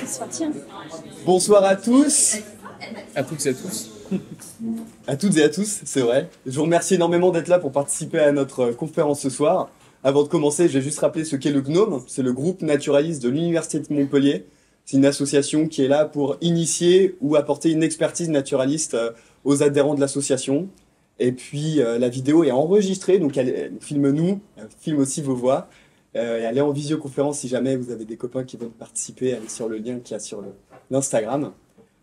C'est parti, hein. Bonsoir à tous, À toutes et à tous. à toutes et à tous, c'est vrai. Je vous remercie énormément d'être là pour participer à notre conférence ce soir. Avant de commencer, je vais juste rappeler ce qu'est le GNOME. C'est le groupe naturaliste de l'Université de Montpellier. C'est une association qui est là pour initier ou apporter une expertise naturaliste aux adhérents de l'association. Et puis la vidéo est enregistrée, donc elle filme nous, elle filme aussi vos voix. Et elle est en visioconférence si jamais vous avez des copains qui veulent participer, allez sur le lien qu'il y a sur l'Instagram.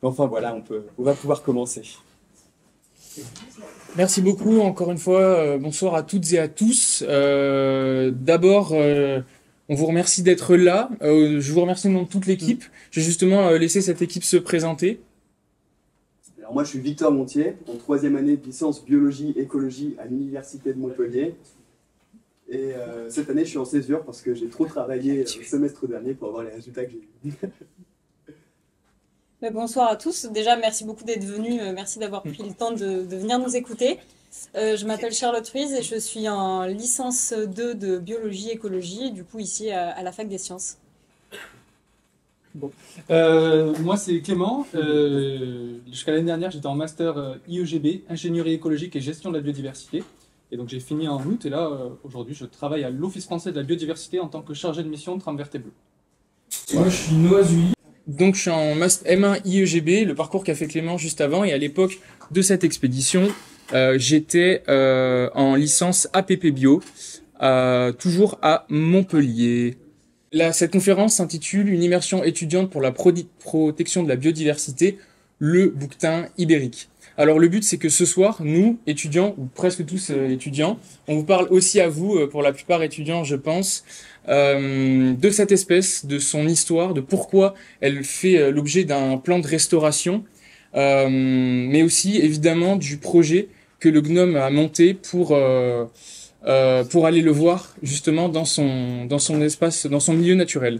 Enfin voilà, on va pouvoir commencer. Merci beaucoup encore une fois. Bonsoir à toutes et à tous. D'abord, on vous remercie d'être là. Je vous remercie au nom de toute l'équipe. Je vais justement laisser cette équipe se présenter. Alors moi je suis Victor Montier, en 3e année de licence biologie écologie à l'Université de Montpellier. Et cette année je suis en césure parce que j'ai trop travaillé le semestre dernier pour avoir les résultats que j'ai eus. Bonsoir à tous. Déjà, merci beaucoup d'être venus. Merci d'avoir pris le temps de venir nous écouter. Je m'appelle Charlotte Ruiz et je suis en licence 2 de biologie écologie, du coup ici à la Fac des Sciences. Bon. Moi c'est Clément. Jusqu'à l'année dernière j'étais en master IEGB, ingénierie écologique et gestion de la biodiversité. Et donc j'ai fini en août et là aujourd'hui je travaille à l'Office français de la biodiversité en tant que chargé de mission trame verte et bleue. Moi, je suis Noah Zuli. Donc, je suis en M1 IEGB, le parcours qu'a fait Clément juste avant. Et à l'époque de cette expédition, j'étais en licence APP Bio, toujours à Montpellier. Cette conférence s'intitule « Une immersion étudiante pour la protection de la biodiversité, le bouquetin ibérique ». Alors le but c'est que ce soir, nous, étudiants, ou presque tous étudiants, on vous parle aussi à vous, pour la plupart étudiants je pense, de cette espèce, de son histoire, de pourquoi elle fait l'objet d'un plan de restauration, mais aussi évidemment du projet que le GNOME a monté pour aller le voir justement dans son espace, dans son milieu naturel.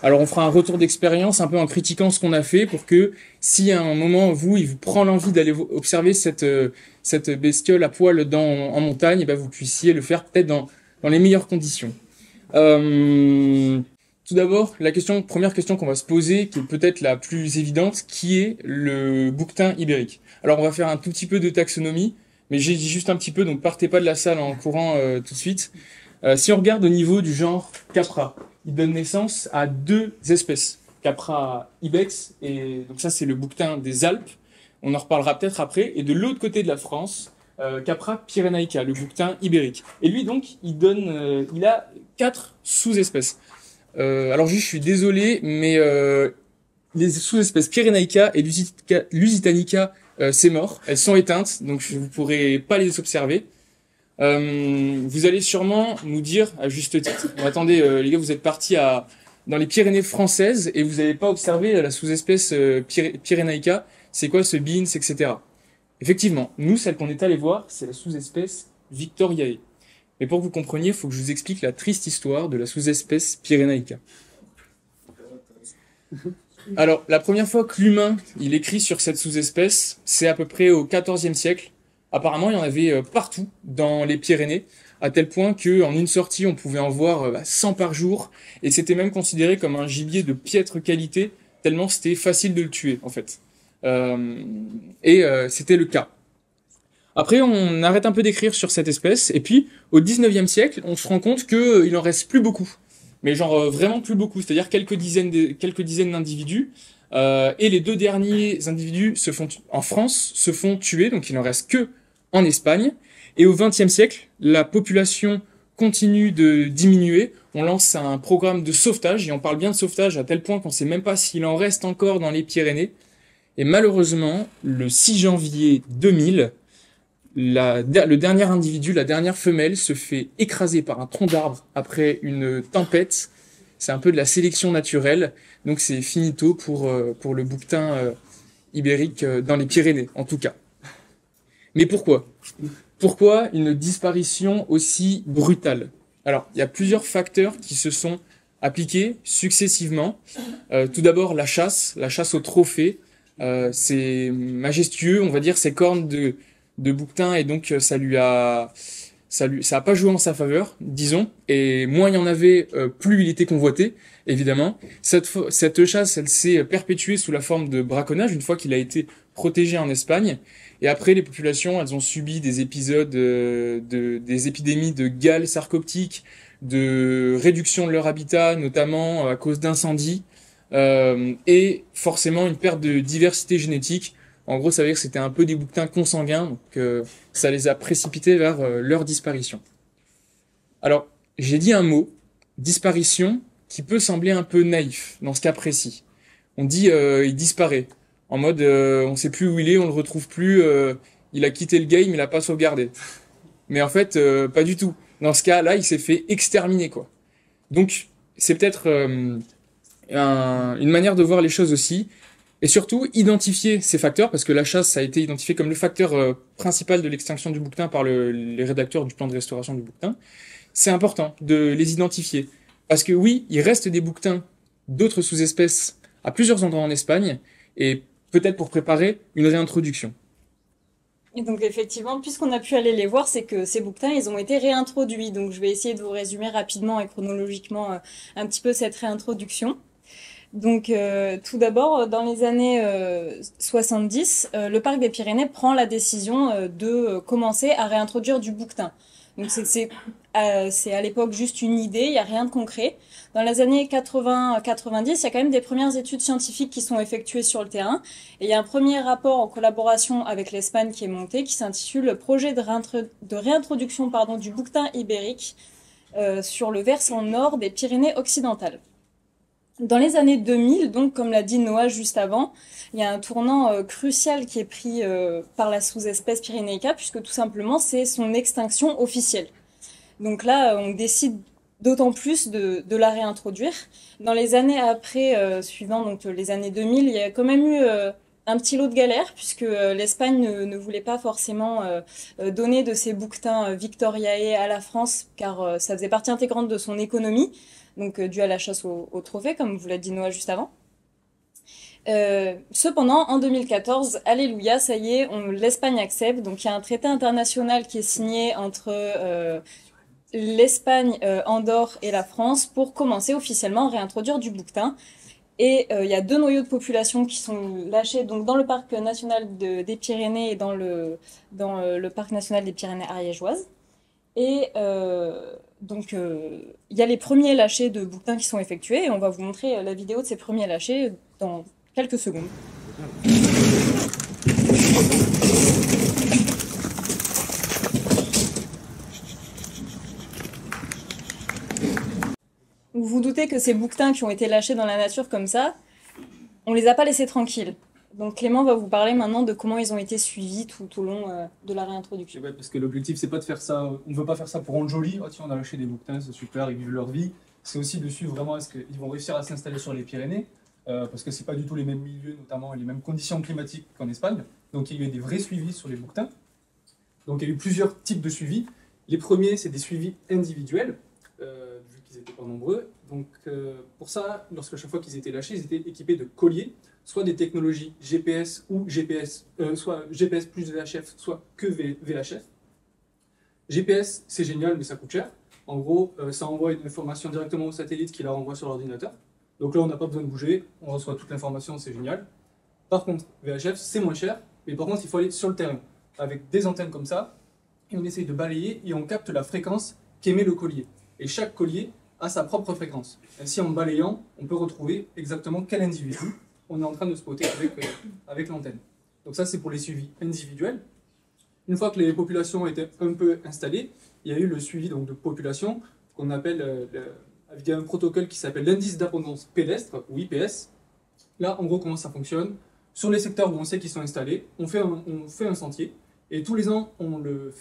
Alors on fera un retour d'expérience un peu en critiquant ce qu'on a fait pour que si à un moment il vous prend l'envie d'aller observer cette bestiole à poil en montagne, et ben vous puissiez le faire peut-être dans les meilleures conditions. Tout d'abord, première question qu'on va se poser, qui est peut-être la plus évidente, qui est le bouquetin ibérique. Alors on va faire un tout petit peu de taxonomie, mais j'ai dit juste un petit peu, donc partez pas de la salle en courant tout de suite. Si on regarde au niveau du genre Capra, il donne naissance à 2 espèces, Capra ibex, et donc ça c'est le bouquetin des Alpes, on en reparlera peut-être après, et de l'autre côté de la France, Capra pyrénaïca, le bouquetin ibérique. Et lui donc, il a 4 sous-espèces. Alors juste, je suis désolé, mais les sous-espèces pyrénaïca et lusitanica, c'est mort, elles sont éteintes, donc vous pourrez pas les observer. Vous allez sûrement nous dire, à juste titre, attendez les gars, vous êtes partis dans les Pyrénées françaises et vous n'avez pas observé la sous-espèce pyrénaïca, c'est quoi ce beans, etc. Effectivement, nous, celle qu'on est allé voir, c'est la sous-espèce Victoriae. Mais pour que vous compreniez, il faut que je vous explique la triste histoire de la sous-espèce pyrénaïca. Alors, la première fois que l'humain, il écrit sur cette sous-espèce, c'est à peu près au XIVe siècle. Apparemment, il y en avait partout dans les Pyrénées, à tel point qu'en une sortie, on pouvait en voir 100 par jour, et c'était même considéré comme un gibier de piètre qualité, tellement c'était facile de le tuer, en fait. C'était le cas. Après, on arrête un peu d'écrire sur cette espèce, et puis, au XIXe siècle, on se rend compte qu'il en reste plus beaucoup. Mais genre vraiment plus beaucoup, c'est-à-dire quelques dizaines d'individus, et les 2 derniers individus en France se font tuer, donc il n'en reste que en Espagne. Et au XXe siècle, la population continue de diminuer. On lance un programme de sauvetage, et on parle bien de sauvetage à tel point qu'on ne sait même pas s'il en reste encore dans les Pyrénées. Et malheureusement, le 6 janvier 2000, le dernier individu, la dernière femelle, se fait écraser par un tronc d'arbre après une tempête. C'est un peu de la sélection naturelle, donc c'est finito pour le bouquetin ibérique dans les Pyrénées, en tout cas. Mais pourquoi ? Pourquoi une disparition aussi brutale ? Alors, il y a plusieurs facteurs qui se sont appliqués successivement. Tout d'abord, la chasse au trophée. C'est majestueux, on va dire, ces cornes de bouquetin, et donc ça lui a ça a pas joué en sa faveur, disons, et moins il y en avait, plus il était convoité, évidemment. Cette chasse, elle s'est perpétuée sous la forme de braconnage une fois qu'il a été protégé en Espagne. Et après, les populations, elles ont subi des épisodes, des épidémies de gale sarcoptique, de réduction de leur habitat, notamment à cause d'incendies, et forcément une perte de diversité génétique. En gros, ça veut dire que c'était un peu des bouquetins consanguins, donc ça les a précipités vers leur disparition. Alors, j'ai dit un mot, disparition, qui peut sembler un peu naïf dans ce cas précis. On dit il disparaît, en mode on sait plus où il est, on le retrouve plus, il a quitté le game, il a pas sauvegardé. Mais en fait, pas du tout. Dans ce cas-là, il s'est fait exterminer, quoi. Donc, c'est peut-être une manière de voir les choses aussi. Et surtout, identifier ces facteurs, parce que la chasse a été identifiée comme le facteur principal de l'extinction du bouquetin par les rédacteurs du plan de restauration du bouquetin. C'est important de les identifier. Parce que oui, il reste des bouquetins d'autres sous-espèces à plusieurs endroits en Espagne, et peut-être pour préparer une réintroduction. Et donc effectivement, puisqu'on a pu aller les voir, c'est que ces bouquetins, ils ont été réintroduits. Donc je vais essayer de vous résumer rapidement et chronologiquement un petit peu cette réintroduction. Donc tout d'abord, dans les années 70, le parc des Pyrénées prend la décision de commencer à réintroduire du bouquetin. Donc c'est à l'époque juste une idée, il n'y a rien de concret. Dans les années 80-90, il y a quand même des premières études scientifiques qui sont effectuées sur le terrain. Et il y a un premier rapport en collaboration avec l'Espagne qui est monté, qui s'intitule « Projet de réintroduction du bouquetin ibérique sur le versant nord des Pyrénées occidentales ». Dans les années 2000, donc comme l'a dit Noah juste avant, il y a un tournant crucial qui est pris par la sous-espèce Pyrénéica, puisque tout simplement c'est son extinction officielle. Donc là, on décide d'autant plus de la réintroduire. Dans les années après, suivant donc les années 2000, il y a quand même eu un petit lot de galères, puisque l'Espagne ne voulait pas forcément donner de ses bouquetins Victoriae à la France, car ça faisait partie intégrante de son économie, donc dû à la chasse au trophée, comme vous l'a dit Noah juste avant. Cependant, en 2014, alléluia, ça y est, l'Espagne accepte. Donc il y a un traité international qui est signé entre l'Espagne, Andorre et la France pour commencer officiellement à réintroduire du bouquetin. Et il y a 2 noyaux de population qui sont lâchés donc dans le parc national des Pyrénées et dans le parc national des Pyrénées ariégeoises. Et donc, il y a les premiers lâchers de bouquetins qui sont effectués et on va vous montrer la vidéo de ces premiers lâchers dans quelques secondes. Vous vous doutez que ces bouquetins qui ont été lâchés dans la nature comme ça, on les a pas laissés tranquilles. Donc Clément va vous parler maintenant de comment ils ont été suivis tout au long de la réintroduction. Ouais, parce que l'objectif, c'est pas de faire ça, on ne veut pas faire ça pour rendre joli, oh tiens, on a lâché des bouquetins, c'est super, ils vivent leur vie. C'est aussi de suivre vraiment est-ce qu'ils vont réussir à s'installer sur les Pyrénées, parce que c'est pas du tout les mêmes milieux, notamment les mêmes conditions climatiques qu'en Espagne. Donc il y a eu des vrais suivis sur les bouquetins. Donc il y a eu plusieurs types de suivis. Les premiers, c'est des suivis individuels, vu qu'ils n'étaient pas nombreux. Donc pour ça, chaque fois qu'ils étaient lâchés, ils étaient équipés de colliers, soit des technologies GPS ou GPS, soit GPS plus VHF, soit que VHF. GPS, c'est génial, mais ça coûte cher. En gros, ça envoie une information directement au satellite qui la renvoie sur l'ordinateur. Donc là, on n'a pas besoin de bouger, on reçoit toute l'information, c'est génial. Par contre, VHF, c'est moins cher, mais par contre, il faut aller sur le terrain, avec des antennes comme ça, et on essaye de balayer, et on capte la fréquence qu'émet le collier. Et chaque collier a sa propre fréquence. Ainsi, en balayant, on peut retrouver exactement quel individu on est en train de spotter avec l'antenne. Donc ça, c'est pour les suivis individuels. Une fois que les populations étaient un peu installées, il y a eu le suivi donc, de population, qu'on appelle, via un protocole qui s'appelle l'indice d'abondance pédestre, ou IPS. Là, en gros, comment ça fonctionne? Sur les secteurs où on sait qu'ils sont installés, on fait un sentier, et tous les ans, on le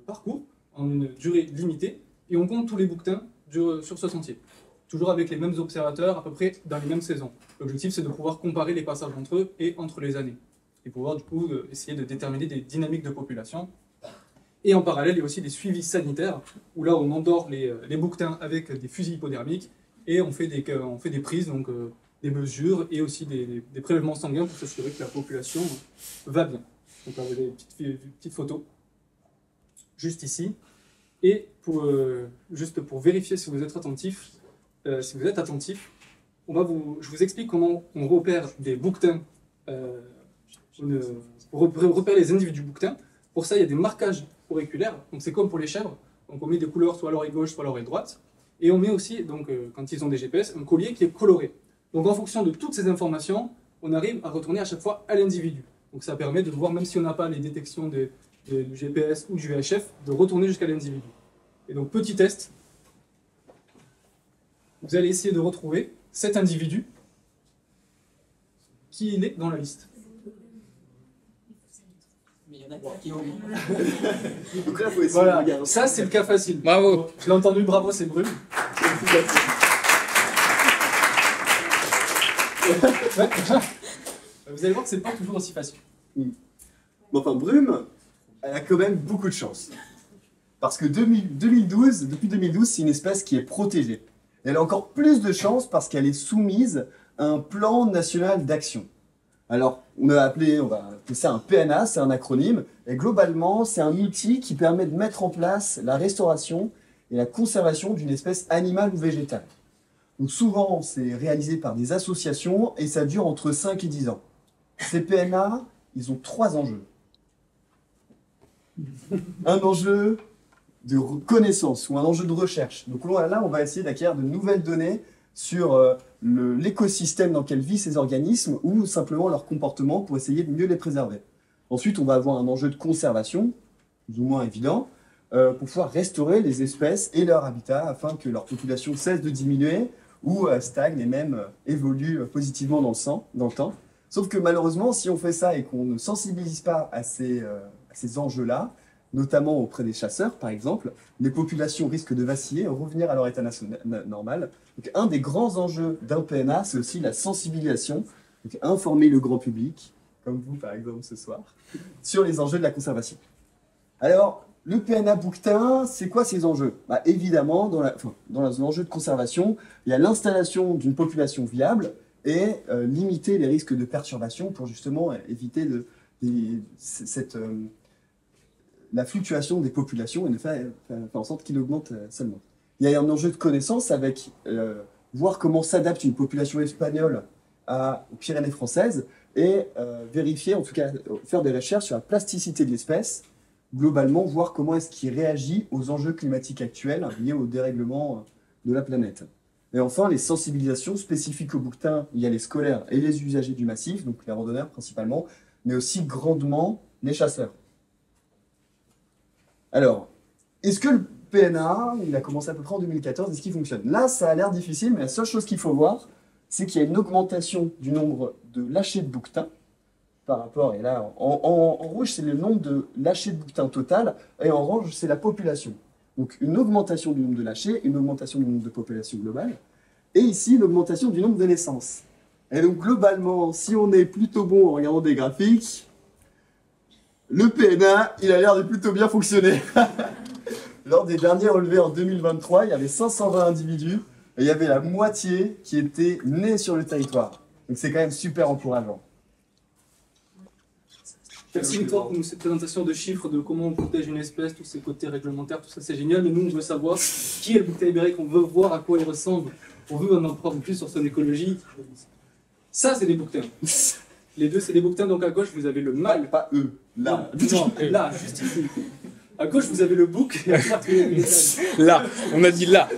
parcourt en une durée limitée, et on compte tous les bouquetins sur ce sentier. Toujours avec les mêmes observateurs, à peu près dans les mêmes saisons. L'objectif, c'est de pouvoir comparer les passages entre eux et entre les années. Et pouvoir, du coup, essayer de déterminer des dynamiques de population. Et en parallèle, il y a aussi des suivis sanitaires, où là, on endort les bouquetins avec des fusils hypodermiques, et on fait des prises, donc des mesures, et aussi des prélèvements sanguins pour s'assurer que la population va bien. Donc là, vous avez des petites photos. juste ici. Et juste pour vérifier si vous êtes attentif, je vous explique comment on repère des bouquetins, pour repérer les individus bouquetins. Pour ça, il y a des marquages auriculaires, donc c'est comme pour les chèvres. Donc on met des couleurs soit à l'oreille gauche, soit à l'oreille droite. Et on met aussi, donc, quand ils ont des GPS, un collier qui est coloré. Donc en fonction de toutes ces informations, on arrive à retourner à chaque fois à l'individu. Donc ça permet de voir, même si on n'a pas les détections du GPS ou du VHF, de retourner jusqu'à l'individu. Et donc petit test, vous allez essayer de retrouver cet individu qui est dans la liste. Mais il y en a qui ont... Donc là, faut essayer de Voilà, regarder. ça c'est le cas facile. Bravo. Je l'ai entendu, bravo, c'est Brume. Vous allez voir que c'est pas toujours aussi facile. Mais enfin, Brume, elle a quand même beaucoup de chance. Parce que depuis 2012, c'est une espèce qui est protégée. Et elle a encore plus de chance parce qu'elle est soumise à un plan national d'action. Alors, on va appeler ça un PNA, c'est un acronyme. Et globalement, c'est un outil qui permet de mettre en place la restauration et la conservation d'une espèce animale ou végétale. Donc souvent, c'est réalisé par des associations et ça dure entre 5 et 10 ans. Ces PNA, ils ont 3 enjeux. Un enjeu de connaissance ou un enjeu de recherche. Donc là, on va essayer d'acquérir de nouvelles données sur l'écosystème dans lequel vivent ces organismes ou simplement leur comportement pour essayer de mieux les préserver. Ensuite, on va avoir un enjeu de conservation, plus ou moins évident, pour pouvoir restaurer les espèces et leur habitat afin que leur population cesse de diminuer ou stagne et même évolue positivement dans le temps. Sauf que malheureusement, si on fait ça et qu'on ne sensibilise pas à ces enjeux-là, notamment auprès des chasseurs par exemple, les populations risquent de vaciller et revenir à leur état normal. Donc, un des grands enjeux d'un PNA, c'est aussi la sensibilisation, donc informer le grand public, comme vous par exemple ce soir, sur les enjeux de la conservation. Alors, le PNA bouquetin, c'est quoi ces enjeux? Évidemment, dans l'enjeu de conservation, il y a l'installation d'une population viable et limiter les risques de perturbation pour justement éviter la fluctuation des populations et de faire en sorte qu'il augmente seulement. Il y a un enjeu de connaissance avec voir comment s'adapte une population espagnole aux Pyrénées françaises et vérifier, en tout cas faire des recherches sur la plasticité de l'espèce, globalement voir comment est-ce qu'il réagit aux enjeux climatiques actuels liés au dérèglement de la planète. Et enfin, les sensibilisations spécifiques aux bouquetins, il y a les scolaires et les usagers du massif, donc les randonneurs principalement, mais aussi grandement les chasseurs. Alors, est-ce que le PNA, il a commencé à peu près en 2014, est-ce qu'il fonctionne? Là, ça a l'air difficile, mais la seule chose qu'il faut voir, c'est qu'il y a une augmentation du nombre de lâchers de bouquetins par rapport, et là, en rouge, c'est le nombre de lâchers de bouquetins total, et en orange, c'est la population. Donc, une augmentation du nombre de lâchers, une augmentation du nombre de population globale, et ici, une augmentation du nombre de naissances. Et donc, globalement, si on est plutôt bon en regardant des graphiques, le PNA, il a l'air de plutôt bien fonctionner. Lors des derniers relevés en 2023, il y avait 520 individus et il y avait la moitié qui étaient nés sur le territoire. Donc c'est quand même super encourageant. Merci Victor pour cette présentation de chiffres, de comment on protège une espèce, tous ces côtés réglementaires, tout ça c'est génial. Mais nous on veut savoir qui est le bouquetin ibérique, on veut voir à quoi il ressemble, on veut en apprendre plus sur son écologie. Ça c'est des bouquetins. Les deux c'est des bouquetins, donc à gauche vous avez le mâle. Pas eux, là. Non, là, juste ici. À gauche vous avez le bouc, et à droite vous avez les âges. Là, on a dit là.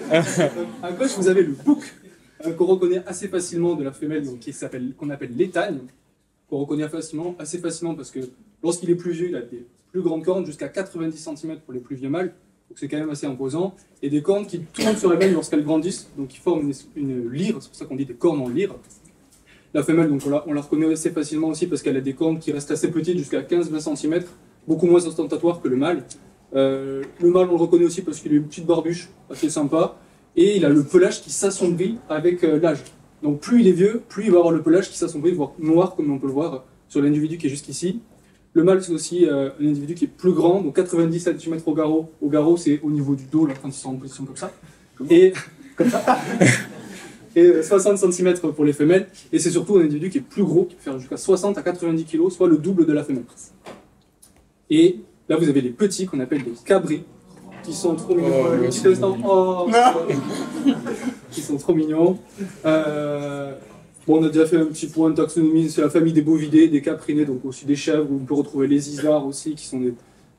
À gauche vous avez le bouc, qu'on reconnaît assez facilement de la femelle, donc, qu'on appelle l'étagne, qu'on reconnaît assez facilement parce que lorsqu'il est plus vieux, il a des plus grandes cornes, jusqu'à 90 cm pour les plus vieux mâles, donc c'est quand même assez imposant, et des cornes qui tournent sur elles-mêmes lorsqu'elles grandissent, donc qui forment une lyre, c'est pour ça qu'on dit des cornes en lyre. La femelle, donc on la reconnaît assez facilement aussi parce qu'elle a des cornes qui restent assez petites, jusqu'à 15-20 cm, beaucoup moins ostentatoires que le mâle. Le mâle, on le reconnaît aussi parce qu'il a une petite barbuche assez sympa, et il a le pelage qui s'assombrit avec l'âge. Donc plus il est vieux, plus il va avoir le pelage qui s'assombrit, voire noir, comme on peut le voir sur l'individu qui est jusqu'ici. Le mâle, c'est aussi un individu qui est plus grand, donc 90 cm au garrot. Au garrot, c'est au niveau du dos, là, quand ils sont en position comme ça. Et, comme ça. Et 60 cm pour les femelles. Et c'est surtout un individu qui est plus gros, qui peut faire jusqu'à 60 à 90 kg, soit le double de la femelle. Et Là, vous avez les petits qu'on appelle les cabris, qui sont trop mignons. Oh, Petit instant. Oh, ils sont trop mignons. Bon, on a déjà fait un petit point de taxonomie, c'est la famille des bovidés, des caprinés, donc aussi des chèvres, où on peut retrouver les isards aussi, qui sont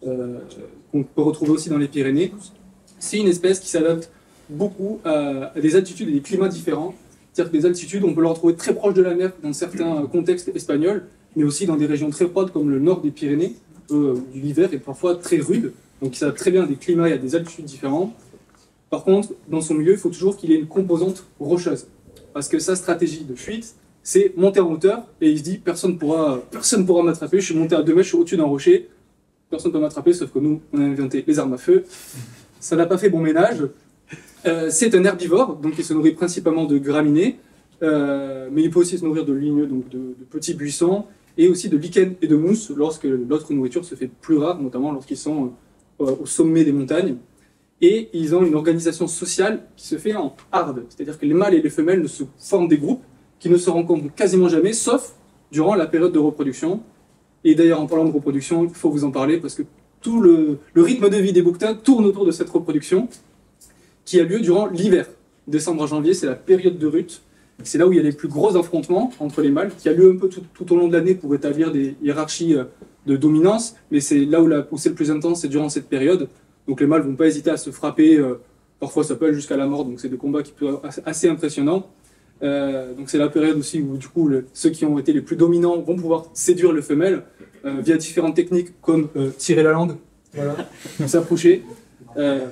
qu'on peut retrouver aussi dans les Pyrénées. C'est une espèce qui s'adapte beaucoup à des altitudes et des climats différents. C'est-à-dire que des altitudes, on peut le retrouver très proche de la mer dans certains contextes espagnols, mais aussi dans des régions très froides comme le nord des Pyrénées, où l'hiver est parfois très rude, donc il s'adapte très bien à des climats et à des altitudes différents. Par contre, dans son milieu, il faut toujours qu'il ait une composante rocheuse, parce que sa stratégie de fuite, c'est monter en hauteur, et il se dit personne pourra m'attraper, je suis monté à 2 mètres, je suis au-dessus d'un rocher, personne ne peut m'attraper, sauf que nous, on a inventé les armes à feu. Ça n'a pas fait bon ménage. C'est un herbivore, donc il se nourrit principalement de graminées, mais il peut aussi se nourrir de ligneux, donc de petits buissons, et aussi de lichens et de mousses lorsque l'autre nourriture se fait plus rare, notamment lorsqu'ils sont au sommet des montagnes. Et ils ont une organisation sociale qui se fait en harde, c'est-à-dire que les mâles et les femelles ne se forment des groupes qui ne se rencontrent quasiment jamais, sauf durant la période de reproduction. Et d'ailleurs, en parlant de reproduction, il faut vous en parler, parce que tout le rythme de vie des bouquetins tourne autour de cette reproduction, qui a lieu durant l'hiver. Décembre à janvier, c'est la période de rut. C'est là où il y a les plus gros affrontements entre les mâles, qui a lieu un peu tout au long de l'année pour établir des hiérarchies de dominance, mais c'est là où c'est le plus intense, c'est durant cette période. Donc les mâles vont pas hésiter à se frapper, parfois ça peut aller jusqu'à la mort, donc c'est des combats qui peuvent être assez impressionnants. Donc c'est la période aussi où du coup ceux qui ont été les plus dominants vont pouvoir séduire les femelles via différentes techniques comme tirer la langue, voilà, s'approcher.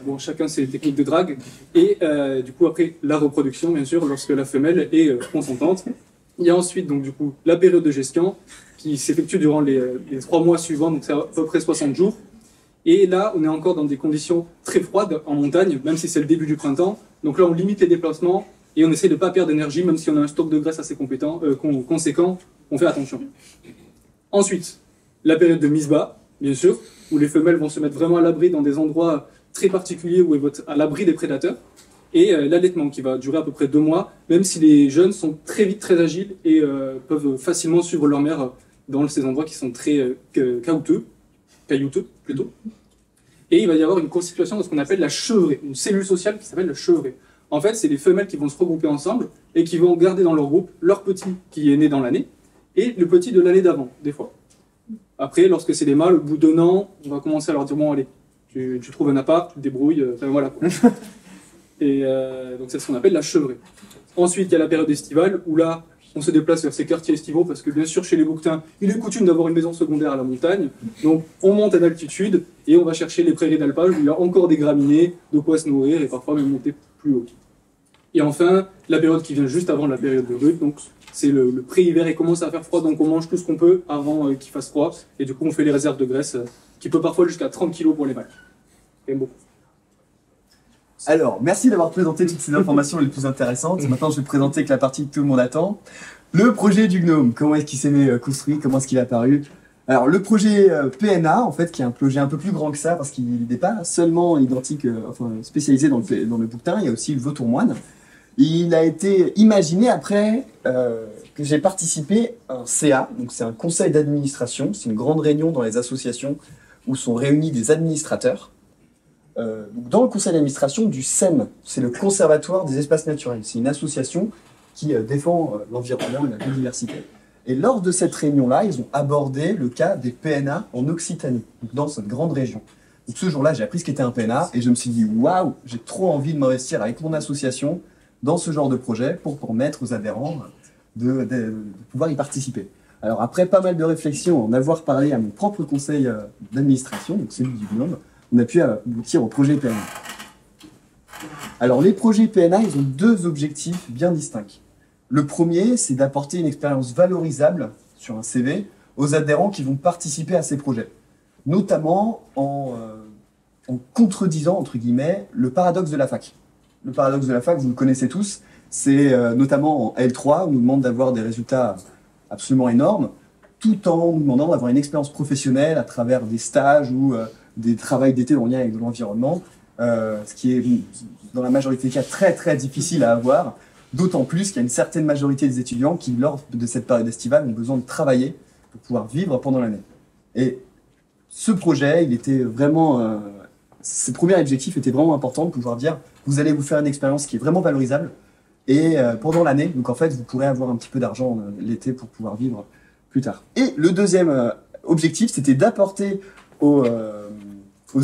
Bon, chacun ses techniques de drague. Et du coup, après la reproduction, bien sûr, lorsque la femelle est consentante. Il y a ensuite, donc, du coup, la période de gestion qui s'effectue durant les 3 mois suivants, donc c'est à peu près 60 jours. Et là, on est encore dans des conditions très froides en montagne, même si c'est le début du printemps. Donc là, on limite les déplacements et on essaie de ne pas perdre d'énergie, même si on a un stock de graisse assez conséquent, on fait attention. Ensuite, la période de mise bas, bien sûr, où les femelles vont se mettre vraiment à l'abri dans des endroits très particuliers où elles vont être à l'abri des prédateurs, et l'allaitement qui va durer à peu près 2 mois, même si les jeunes sont très vite très agiles et peuvent facilement suivre leur mère dans ces endroits qui sont très caillouteux plutôt. Et il va y avoir une constitution de ce qu'on appelle la chevrée, une cellule sociale qui s'appelle la chevrée. En fait, c'est les femelles qui vont se regrouper ensemble et qui vont garder dans leur groupe leur petit qui est né dans l'année et le petit de l'année d'avant, des fois. Après, lorsque c'est des mâles, au bout d'1 an, on va commencer à leur dire bon, allez, tu trouves un appart, tu te débrouilles, enfin voilà. Et donc c'est ce qu'on appelle la chevrée. Ensuite, il y a la période estivale où là, on se déplace vers ces quartiers estivaux parce que bien sûr, chez les bouquetins, il est coutume d'avoir une maison secondaire à la montagne. Donc on monte à d'altitude et on va chercher les prairies d'alpage où il y a encore des graminées, de quoi se nourrir et parfois même monter plus haut. Et enfin, la période qui vient juste avant la période de rut, donc c'est le pré-hiver, il commence à faire froid, donc on mange tout ce qu'on peut avant qu'il fasse froid. Et du coup, on fait les réserves de graisse qui peut parfois jusqu'à 30 kg pour les mâles. Et bon. Alors, merci d'avoir présenté toutes ces informations les plus intéressantes. Maintenant, je vais présenter la partie que tout le monde attend. Le projet du Gnome. Comment est-ce qu'il s'est construit? Comment est-ce qu'il est apparu? Alors, le projet PNA, en fait, qui est un projet un peu plus grand que ça, parce qu'il n'est pas seulement identique, spécialisé dans le bouquetin, il y a aussi le vautour moine. Il a été imaginé après que j'ai participé à un CA, donc c'est un conseil d'administration, c'est une grande réunion dans les associations où sont réunis des administrateurs. Dans le conseil d'administration du CEM, c'est le Conservatoire des espaces naturels. C'est une association qui défend l'environnement et la biodiversité. Et lors de cette réunion-là, ils ont abordé le cas des PNA en Occitanie, donc dans cette grande région. Donc ce jour-là, j'ai appris ce qu'était un PNA et je me suis dit « Waouh, j'ai trop envie de m'investir avec mon association dans ce genre de projet pour permettre aux adhérents de pouvoir y participer. » Alors après pas mal de réflexions, en avoir parlé à mon propre conseil d'administration, donc celui du Gnome, on a pu aboutir au projet PNA. Alors les projets PNA, ils ont 2 objectifs bien distincts. Le premier, c'est d'apporter une expérience valorisable sur un CV aux adhérents qui vont participer à ces projets, notamment en contredisant, entre guillemets, le paradoxe de la fac. Le paradoxe de la fac, vous le connaissez tous, c'est notamment en L3, où on nous demande d'avoir des résultats absolument énormes, tout en nous demandant d'avoir une expérience professionnelle à travers des stages ou des travaux d'été en lien avec l'environnement, ce qui est dans la majorité des cas très très difficile à avoir, d'autant plus qu'il y a une certaine majorité des étudiants qui, lors de cette période estivale, ont besoin de travailler pour pouvoir vivre pendant l'année. Et ce projet, il était vraiment, ses premiers objectifs étaient vraiment importants, de pouvoir dire, vous allez vous faire une expérience qui est vraiment valorisable, et pendant l'année, donc en fait, vous pourrez avoir un petit peu d'argent l'été pour pouvoir vivre plus tard. Et le deuxième objectif, c'était d'apporter aux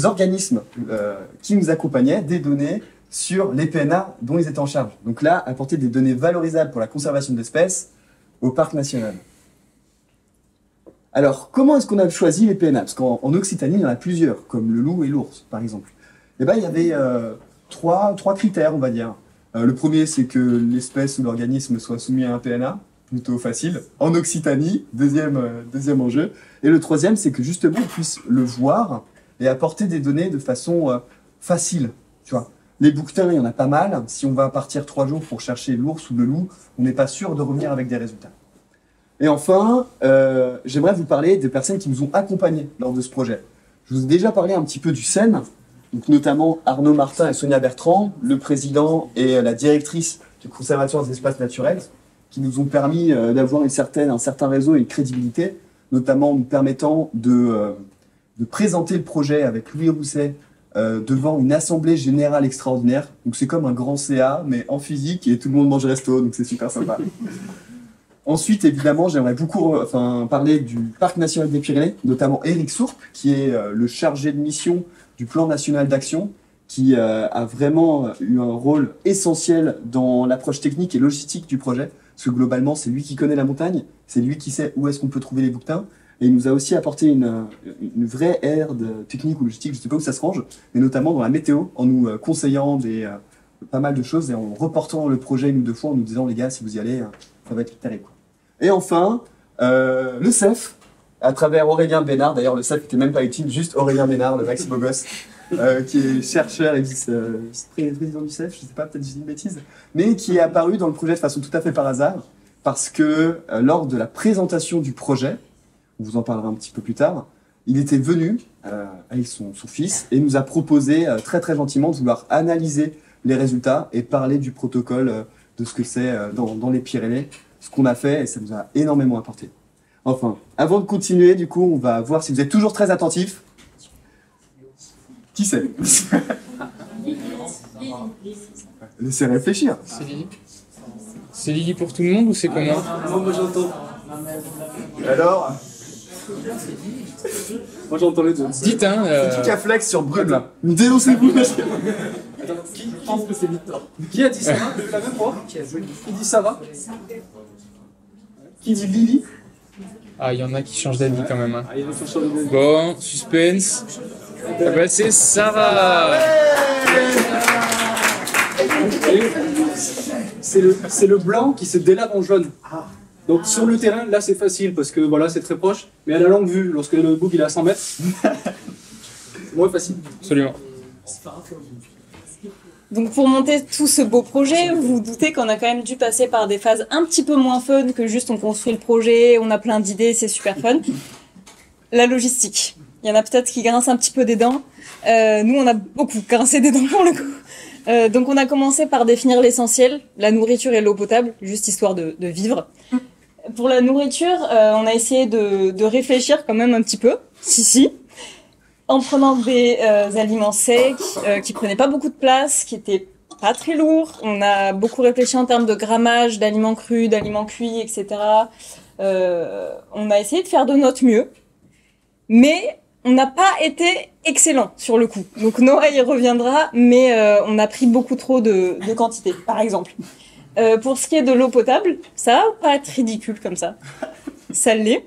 organismes qui nous accompagnaient des données sur les PNA dont ils étaient en charge. Donc là, apporter des données valorisables pour la conservation d'espèces au parc national. Alors, comment est-ce qu'on a choisi les PNA? Parce qu'en Occitanie, il y en a plusieurs, comme le loup et l'ours, par exemple. Eh ben, il y avait trois critères, on va dire. Le premier, c'est que l'espèce ou l'organisme soit soumis à un PNA, plutôt facile. En Occitanie, deuxième enjeu. Et le troisième, c'est que justement, on puisse le voir et apporter des données de façon facile, tu vois. Les bouquetins, il y en a pas mal. Si on va partir 3 jours pour chercher l'ours ou le loup, on n'est pas sûr de revenir avec des résultats. Et enfin, j'aimerais vous parler des personnes qui nous ont accompagnés lors de ce projet. Je vous ai déjà parlé un petit peu du CEN, donc notamment Arnaud Martin et Sonia Bertrand, le président et la directrice du Conservatoire des espaces naturels, qui nous ont permis d'avoir un certain réseau et une crédibilité, notamment nous permettant de présenter le projet avec Louis Rousset devant une assemblée générale extraordinaire. Donc c'est comme un grand CA, mais en physique, et tout le monde mange resto, donc c'est super sympa. Ensuite, évidemment, j'aimerais beaucoup parler du Parc national des Pyrénées, notamment Éric Sourp, qui est le chargé de mission du plan national d'action, qui a vraiment eu un rôle essentiel dans l'approche technique et logistique du projet, parce que globalement, c'est lui qui connaît la montagne, c'est lui qui sait où est-ce qu'on peut trouver les bouquetins, et il nous a aussi apporté une vraie aire de technique ou logistique, je ne sais pas où ça se range, mais notamment dans la météo, en nous conseillant pas mal de choses et en reportant le projet une ou deux fois, en nous disant, les gars, si vous y allez, ça va être terrible. Et enfin, le CEF, à travers Aurélien Bénard, d'ailleurs le CEF n'était même pas utile, juste Aurélien Bénard, le maxi beau gosse, qui est chercheur et vice-président du CEF, je ne sais pas, peut-être que je dis une bêtise, mais qui est apparu dans le projet de façon tout à fait par hasard, parce que lors de la présentation du projet, on vous en parlera un petit peu plus tard, il était venu avec son fils et nous a proposé très très gentiment de vouloir analyser les résultats et parler du protocole de ce que c'est dans les Pyrénées, ce qu'on a fait et ça nous a énormément apporté. Enfin, avant de continuer, du coup, on va voir si vous êtes toujours très attentifs. Qui c'est? Laissez réfléchir. C'est Lily. C'est Lily pour tout le monde ou c'est comment? Moi j'entends. Alors, Moi j'entends les deux. Dites, hein. petit caflex sur Brune là. Dénoncez-vous. Attends, qui pense que c'est Victor? Qui a dit ça? La même fois? Qui dit ça va? Qui dit Lily? Ah, il y en a qui changent d'avis quand même. Hein. Ah, il va changer de... Bon, suspense. Ah bah, c'est Sarah. C'est le blanc qui se délave en jaune. Donc sur le terrain, là c'est facile parce que voilà, c'est très proche. Mais à la longue vue, lorsque le bouc il est à 100 mètres, c'est moins facile. Absolument. Donc pour monter tout ce beau projet, vous vous doutez qu'on a quand même dû passer par des phases un petit peu moins fun que juste on construit le projet, on a plein d'idées, c'est super fun. La logistique. Il y en a peut-être qui grincent un petit peu des dents. Nous, on a beaucoup grincé des dents pour le coup. Donc on a commencé par définir l'essentiel, la nourriture et l'eau potable, juste histoire de vivre. Pour la nourriture, on a essayé de réfléchir quand même un petit peu, en prenant des aliments secs, qui prenaient pas beaucoup de place, qui étaient pas très lourds. On a beaucoup réfléchi en termes de grammage, d'aliments crus, d'aliments cuits, etc. On a essayé de faire de notre mieux, mais on n'a pas été excellent sur le coup. Donc Noah y reviendra, mais on a pris beaucoup trop de quantité, par exemple. Pour ce qui est de l'eau potable, ça va pas être ridicule comme ça. Ça l'est.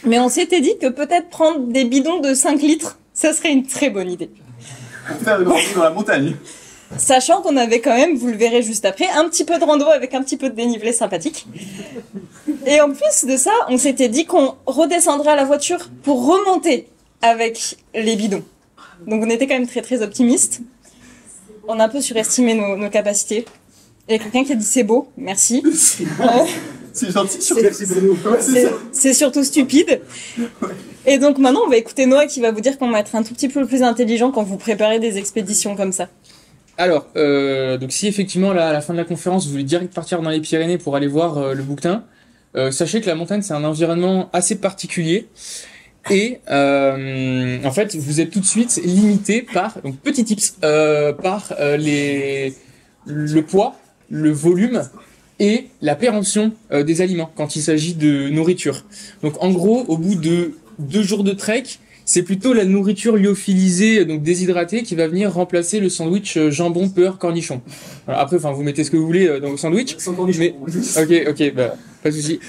Mais on s'était dit que peut-être prendre des bidons de 5 litres, ça serait une très bonne idée. Pour faire une randonnée dans la montagne. Sachant qu'on avait quand même, vous le verrez juste après, un petit peu de rando avec un petit peu de dénivelé sympathique. Et en plus de ça, on s'était dit qu'on redescendrait à la voiture pour remonter avec les bidons. Donc on était quand même très très optimistes. On a un peu surestimé nos capacités. Il y a quelqu'un qui a dit c'est beau, merci. C'est gentil, c'est surtout stupide. Ouais. Et donc maintenant, on va écouter Noah qui va vous dire qu'on va être un tout petit peu plus intelligent quand vous préparez des expéditions comme ça. Alors, donc si effectivement là, à la fin de la conférence, vous voulez direct partir dans les Pyrénées pour aller voir le bouquetin, sachez que la montagne c'est un environnement assez particulier Et en fait, vous êtes tout de suite limité par, donc petit tips, par le poids, le volume et la péremption des aliments quand il s'agit de nourriture. Donc en gros, au bout de 2 jours de trek, c'est plutôt la nourriture lyophilisée, donc déshydratée, qui va venir remplacer le sandwich jambon, beurre, cornichon. Alors après, enfin, vous mettez ce que vous voulez dans vos sandwichs. Sans cornichon. Mais... Ok, bah, pas de souci.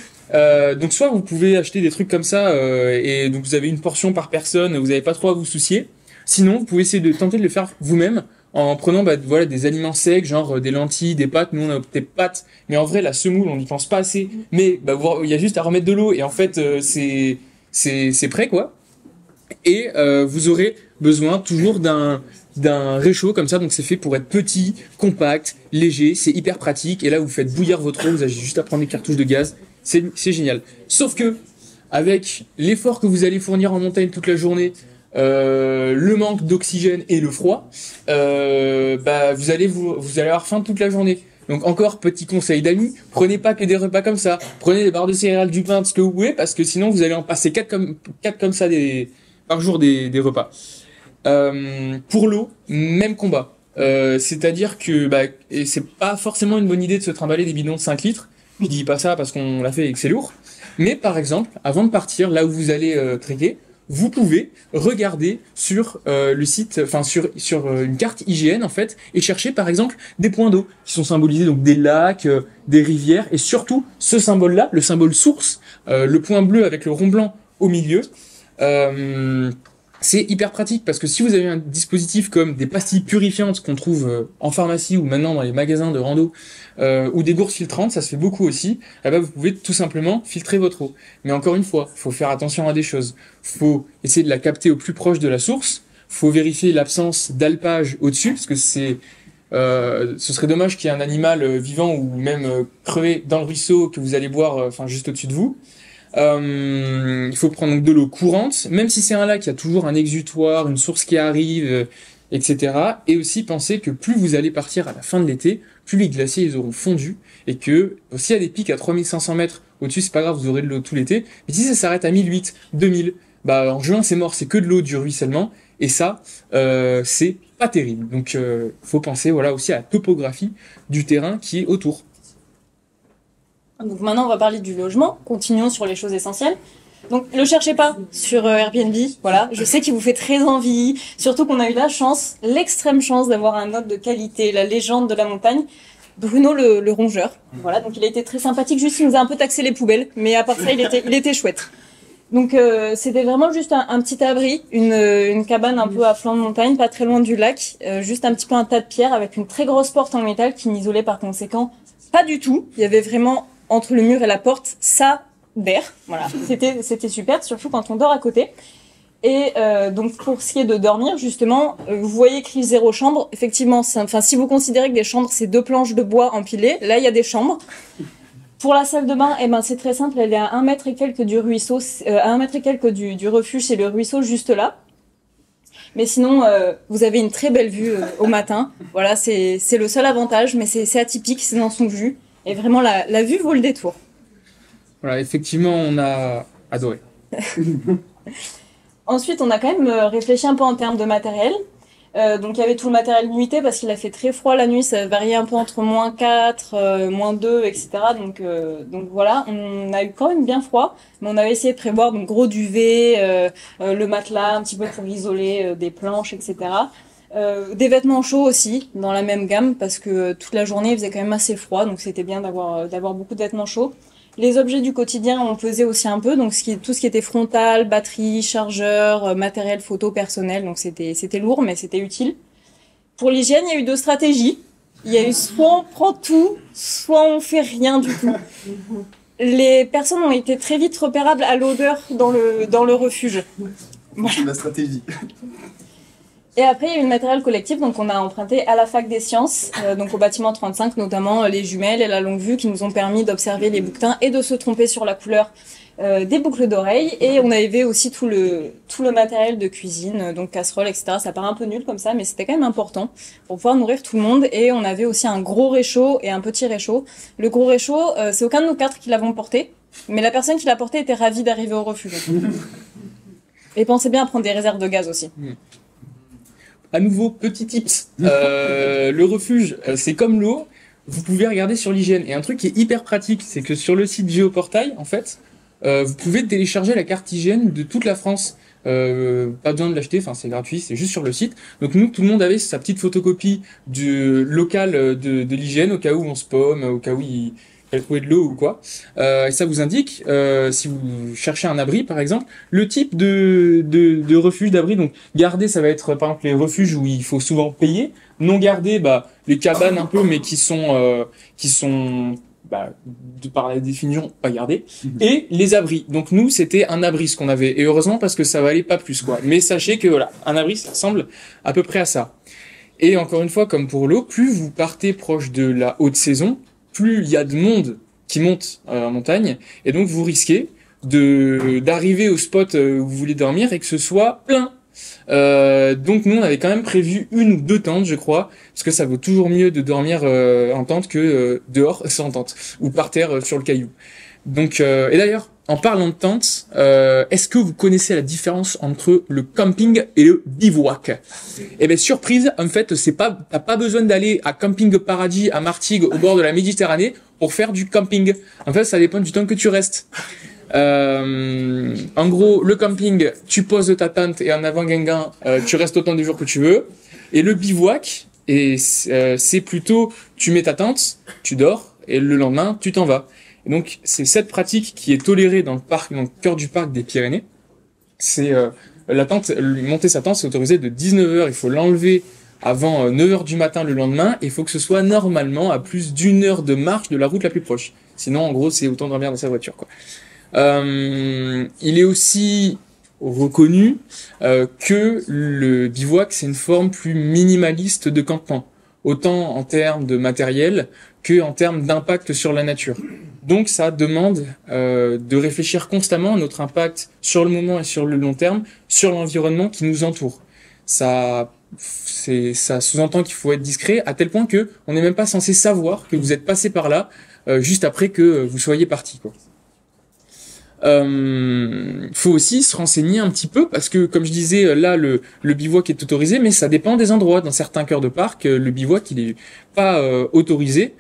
Donc soit vous pouvez acheter des trucs comme ça et donc vous avez une portion par personne, vous n'avez pas trop à vous soucier. Sinon, vous pouvez essayer de tenter de le faire vous-même en prenant voilà des aliments secs, genre des lentilles, des pâtes. Nous on a opté pâtes, mais en vrai la semoule on n'y pense pas assez. Mais bah, il y a juste à remettre de l'eau et en fait c'est prêt quoi. Et vous aurez besoin toujours d'un réchaud comme ça, donc c'est fait pour être petit, compact, léger, c'est hyper pratique. Et là vous faites bouillir votre eau, vous avez juste à prendre des cartouches de gaz, c'est génial. Sauf que avec l'effort que vous allez fournir en montagne toute la journée, le manque d'oxygène et le froid, bah vous allez avoir faim toute la journée. Donc encore petit conseil d'amis, prenez pas que des repas comme ça, prenez des barres de céréales, du pain, ce que vous pouvez, parce que sinon vous allez en passer 4 comme ça par jour des repas. Pour l'eau, même combat. C'est-à-dire que et c'est pas forcément une bonne idée de se trimballer des bidons de 5 litres. Je dis pas ça parce qu'on l'a fait et que c'est lourd. Mais par exemple, avant de partir, là où vous allez trekker, vous pouvez regarder sur le site, enfin sur une carte IGN en fait, et chercher par exemple des points d'eau qui sont symbolisés, donc des lacs, des rivières, et surtout ce symbole-là, le symbole source, le point bleu avec le rond blanc au milieu. C'est hyper pratique parce que si vous avez un dispositif comme des pastilles purifiantes qu'on trouve en pharmacie ou maintenant dans les magasins de rando ou des gourdes filtrantes, ça se fait beaucoup aussi, eh ben vous pouvez tout simplement filtrer votre eau. Mais encore une fois, faut faire attention à des choses. Faut essayer de la capter au plus proche de la source. Faut vérifier l'absence d'alpage au-dessus parce que ce serait dommage qu'il y ait un animal vivant ou même crevé dans le ruisseau que vous allez boire enfin juste au-dessus de vous. Il faut prendre donc de l'eau courante, même si c'est un lac, il y a toujours un exutoire, une source qui arrive, etc. Et aussi penser que plus vous allez partir à la fin de l'été, plus les glaciers ils auront fondu et que s'il y a des pics à 3500 mètres au-dessus, c'est pas grave, vous aurez de l'eau tout l'été. Mais si ça s'arrête à 1008, 2000, bah en juin c'est mort, c'est que de l'eau, du ruissellement, et ça c'est pas terrible. Donc faut penser voilà aussi à la topographie du terrain qui est autour. Donc maintenant, on va parler du logement. Continuons sur les choses essentielles. Donc, le cherchez pas sur Airbnb. Voilà. Je sais qu'il vous fait très envie. Surtout qu'on a eu la chance, l'extrême chance d'avoir un hôte de qualité, la légende de la montagne, Bruno le rongeur. Voilà. Donc, il a été très sympathique. Juste, il nous a un peu taxé les poubelles. Mais à part ça, il était chouette. Donc, c'était vraiment juste un petit abri, une cabane un peu à flanc de montagne, pas très loin du lac. Juste un petit peu un tas de pierres avec une très grosse porte en métal qui n'isolait par conséquent pas du tout. Il y avait vraiment entre le mur et la porte, ça d'air. Voilà, c'était super, surtout quand on dort à côté. Et donc pour ce qui est de dormir, justement, vous voyez écrit 0 chambre. Effectivement, enfin si vous considérez que des chambres c'est 2 planches de bois empilées, là il y a des chambres. Pour la salle de bain, eh ben c'est très simple, elle est à 1 mètre et quelques du ruisseau, à 1 mètre et quelques du refuge, c'est le ruisseau juste là. Mais sinon, vous avez une très belle vue au matin. Voilà, c'est le seul avantage, mais c'est atypique, c'est dans son jus. Et vraiment, la vue vaut le détour. Voilà, effectivement, on a adoré. Ensuite, on a quand même réfléchi un peu en termes de matériel. Donc, il y avait tout le matériel limité parce qu'il a fait très froid la nuit. Ça variait un peu entre -4, -2, etc. Donc voilà, on a eu quand même bien froid. Mais on avait essayé de prévoir donc gros duvet, le matelas un petit peu pour isoler des planches, etc. Des vêtements chauds aussi dans la même gamme parce que toute la journée il faisait quand même assez froid, donc c'était bien d'avoir beaucoup de vêtements chauds. Les objets du quotidien on pesait aussi un peu, donc tout ce qui était frontal, batterie, chargeur, matériel photo personnel, donc c'était lourd mais c'était utile. Pour l'hygiène il y a eu 2 stratégies. Il y a eu soit on prend tout, soit on fait rien du tout. Les personnes ont été très vite repérables à l'odeur dans le refuge. Voilà. C'est la stratégie. Et après, il y a eu le matériel collectif, donc on a emprunté à la fac des sciences, donc au bâtiment 35, notamment les jumelles et la longue vue qui nous ont permis d'observer les bouquetins et de se tromper sur la couleur des boucles d'oreilles. Et on avait aussi tout le matériel de cuisine, donc casserole, etc. Ça paraît un peu nul comme ça, mais c'était quand même important pour pouvoir nourrir tout le monde. Et on avait aussi un gros réchaud et un petit réchaud. Le gros réchaud, c'est aucun de nous 4 qui l'avons porté, mais la personne qui l'a porté était ravie d'arriver au refuge. Et pensez bien à prendre des réserves de gaz aussi. À nouveau, petit tips. Le refuge, c'est comme l'eau. Vous pouvez regarder sur l'hygiène. Et un truc qui est hyper pratique, c'est que sur le site Géoportail, en fait, vous pouvez télécharger la carte hygiène de toute la France. Pas besoin de l'acheter, enfin c'est gratuit, c'est juste sur le site. Donc nous, tout le monde avait sa petite photocopie du local de l'hygiène au cas où on se paume, au cas où il fallait trouver de l'eau ou quoi. Et ça vous indique, si vous cherchez un abri par exemple, le type de refuge, d'abri. Donc gardé, ça va être par exemple les refuges où il faut souvent payer. Non gardé, bah les cabanes un peu, mais qui sont par la définition pas gardées, et les abris. Donc nous, c'était un abri ce qu'on avait, et heureusement parce que ça valait pas plus quoi. Mais sachez que voilà, un abri ça ressemble à peu près à ça. Et encore une fois, comme pour l'eau, plus vous partez proche de la haute saison, plus il y a de monde qui monte en montagne, et donc vous risquez d'arriver au spot où vous voulez dormir et que ce soit plein. Donc nous on avait quand même prévu 1 ou 2 tentes je crois, parce que ça vaut toujours mieux de dormir en tente que dehors sans tente ou par terre sur le caillou. Donc et d'ailleurs en parlant de tente, est-ce que vous connaissez la différence entre le camping et le bivouac? Eh ben surprise, en fait t'as pas besoin d'aller à Camping Paradis à Martigues au bord de la Méditerranée pour faire du camping. En fait ça dépend du temps que tu restes. En gros, le camping, tu poses ta tente et en avant Guingamp, tu restes autant de jours que tu veux. Et le bivouac, c'est plutôt, tu mets ta tente, tu dors et le lendemain, tu t'en vas. Et donc, c'est cette pratique qui est tolérée dans le parc, dans le cœur du parc des Pyrénées. C'est la tente, monter sa tente, c'est autorisé de 19h. Il faut l'enlever avant 9h du matin le lendemain. Et il faut que ce soit normalement à plus d'1 heure de marche de la route la plus proche. Sinon, en gros, c'est autant dormir dans sa voiture, quoi. Il est aussi reconnu que le bivouac c'est une forme plus minimaliste de campement, autant en termes de matériel que en termes d'impact sur la nature. Donc ça demande de réfléchir constamment à notre impact sur le moment et sur le long terme, sur l'environnement qui nous entoure. Ça sous-entend qu'il faut être discret à tel point que on n'est même pas censé savoir que vous êtes passé par là juste après que vous soyez parti, quoi. Faut aussi se renseigner un petit peu parce que comme je disais là le bivouac est autorisé mais ça dépend des endroits. Dans certains cœurs de parc le bivouac il est pas autorisé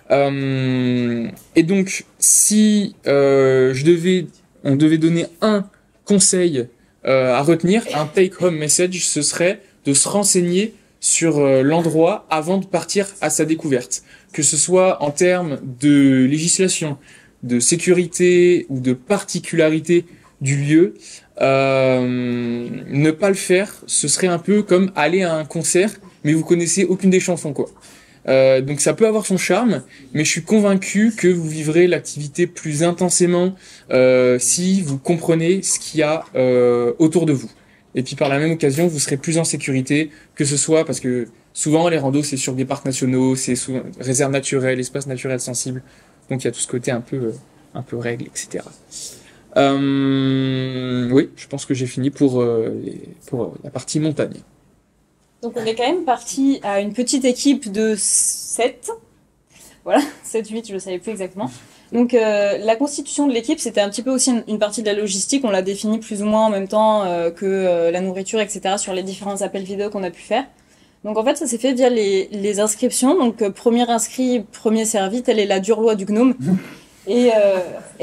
et donc si on devait donner un conseil à retenir, un take home message, ce serait de se renseigner sur l'endroit avant de partir à sa découverte, que ce soit en termes de législation, de sécurité ou de particularité du lieu. Ne pas le faire, ce serait un peu comme aller à un concert, mais vous connaissez aucune des chansons, quoi. Donc ça peut avoir son charme, mais je suis convaincu que vous vivrez l'activité plus intensément si vous comprenez ce qu'il y a autour de vous. Et puis par la même occasion, vous serez plus en sécurité, que ce soit parce que souvent les randos c'est sur des parcs nationaux, c'est souvent réserves naturelles, espaces naturels sensibles. Donc il y a tout ce côté un peu règle, etc. Oui, je pense que j'ai fini pour la partie montagne. Donc on est quand même parti à une petite équipe de 7. Voilà, 7-8, je ne savais plus exactement. Donc la constitution de l'équipe, c'était un petit peu aussi une partie de la logistique. On l'a définie plus ou moins en même temps que la nourriture, etc. sur les différents appels vidéo qu'on a pu faire. Donc en fait, ça s'est fait via les inscriptions. Donc premier inscrit, premier servi, telle est la dure loi du gnome. Et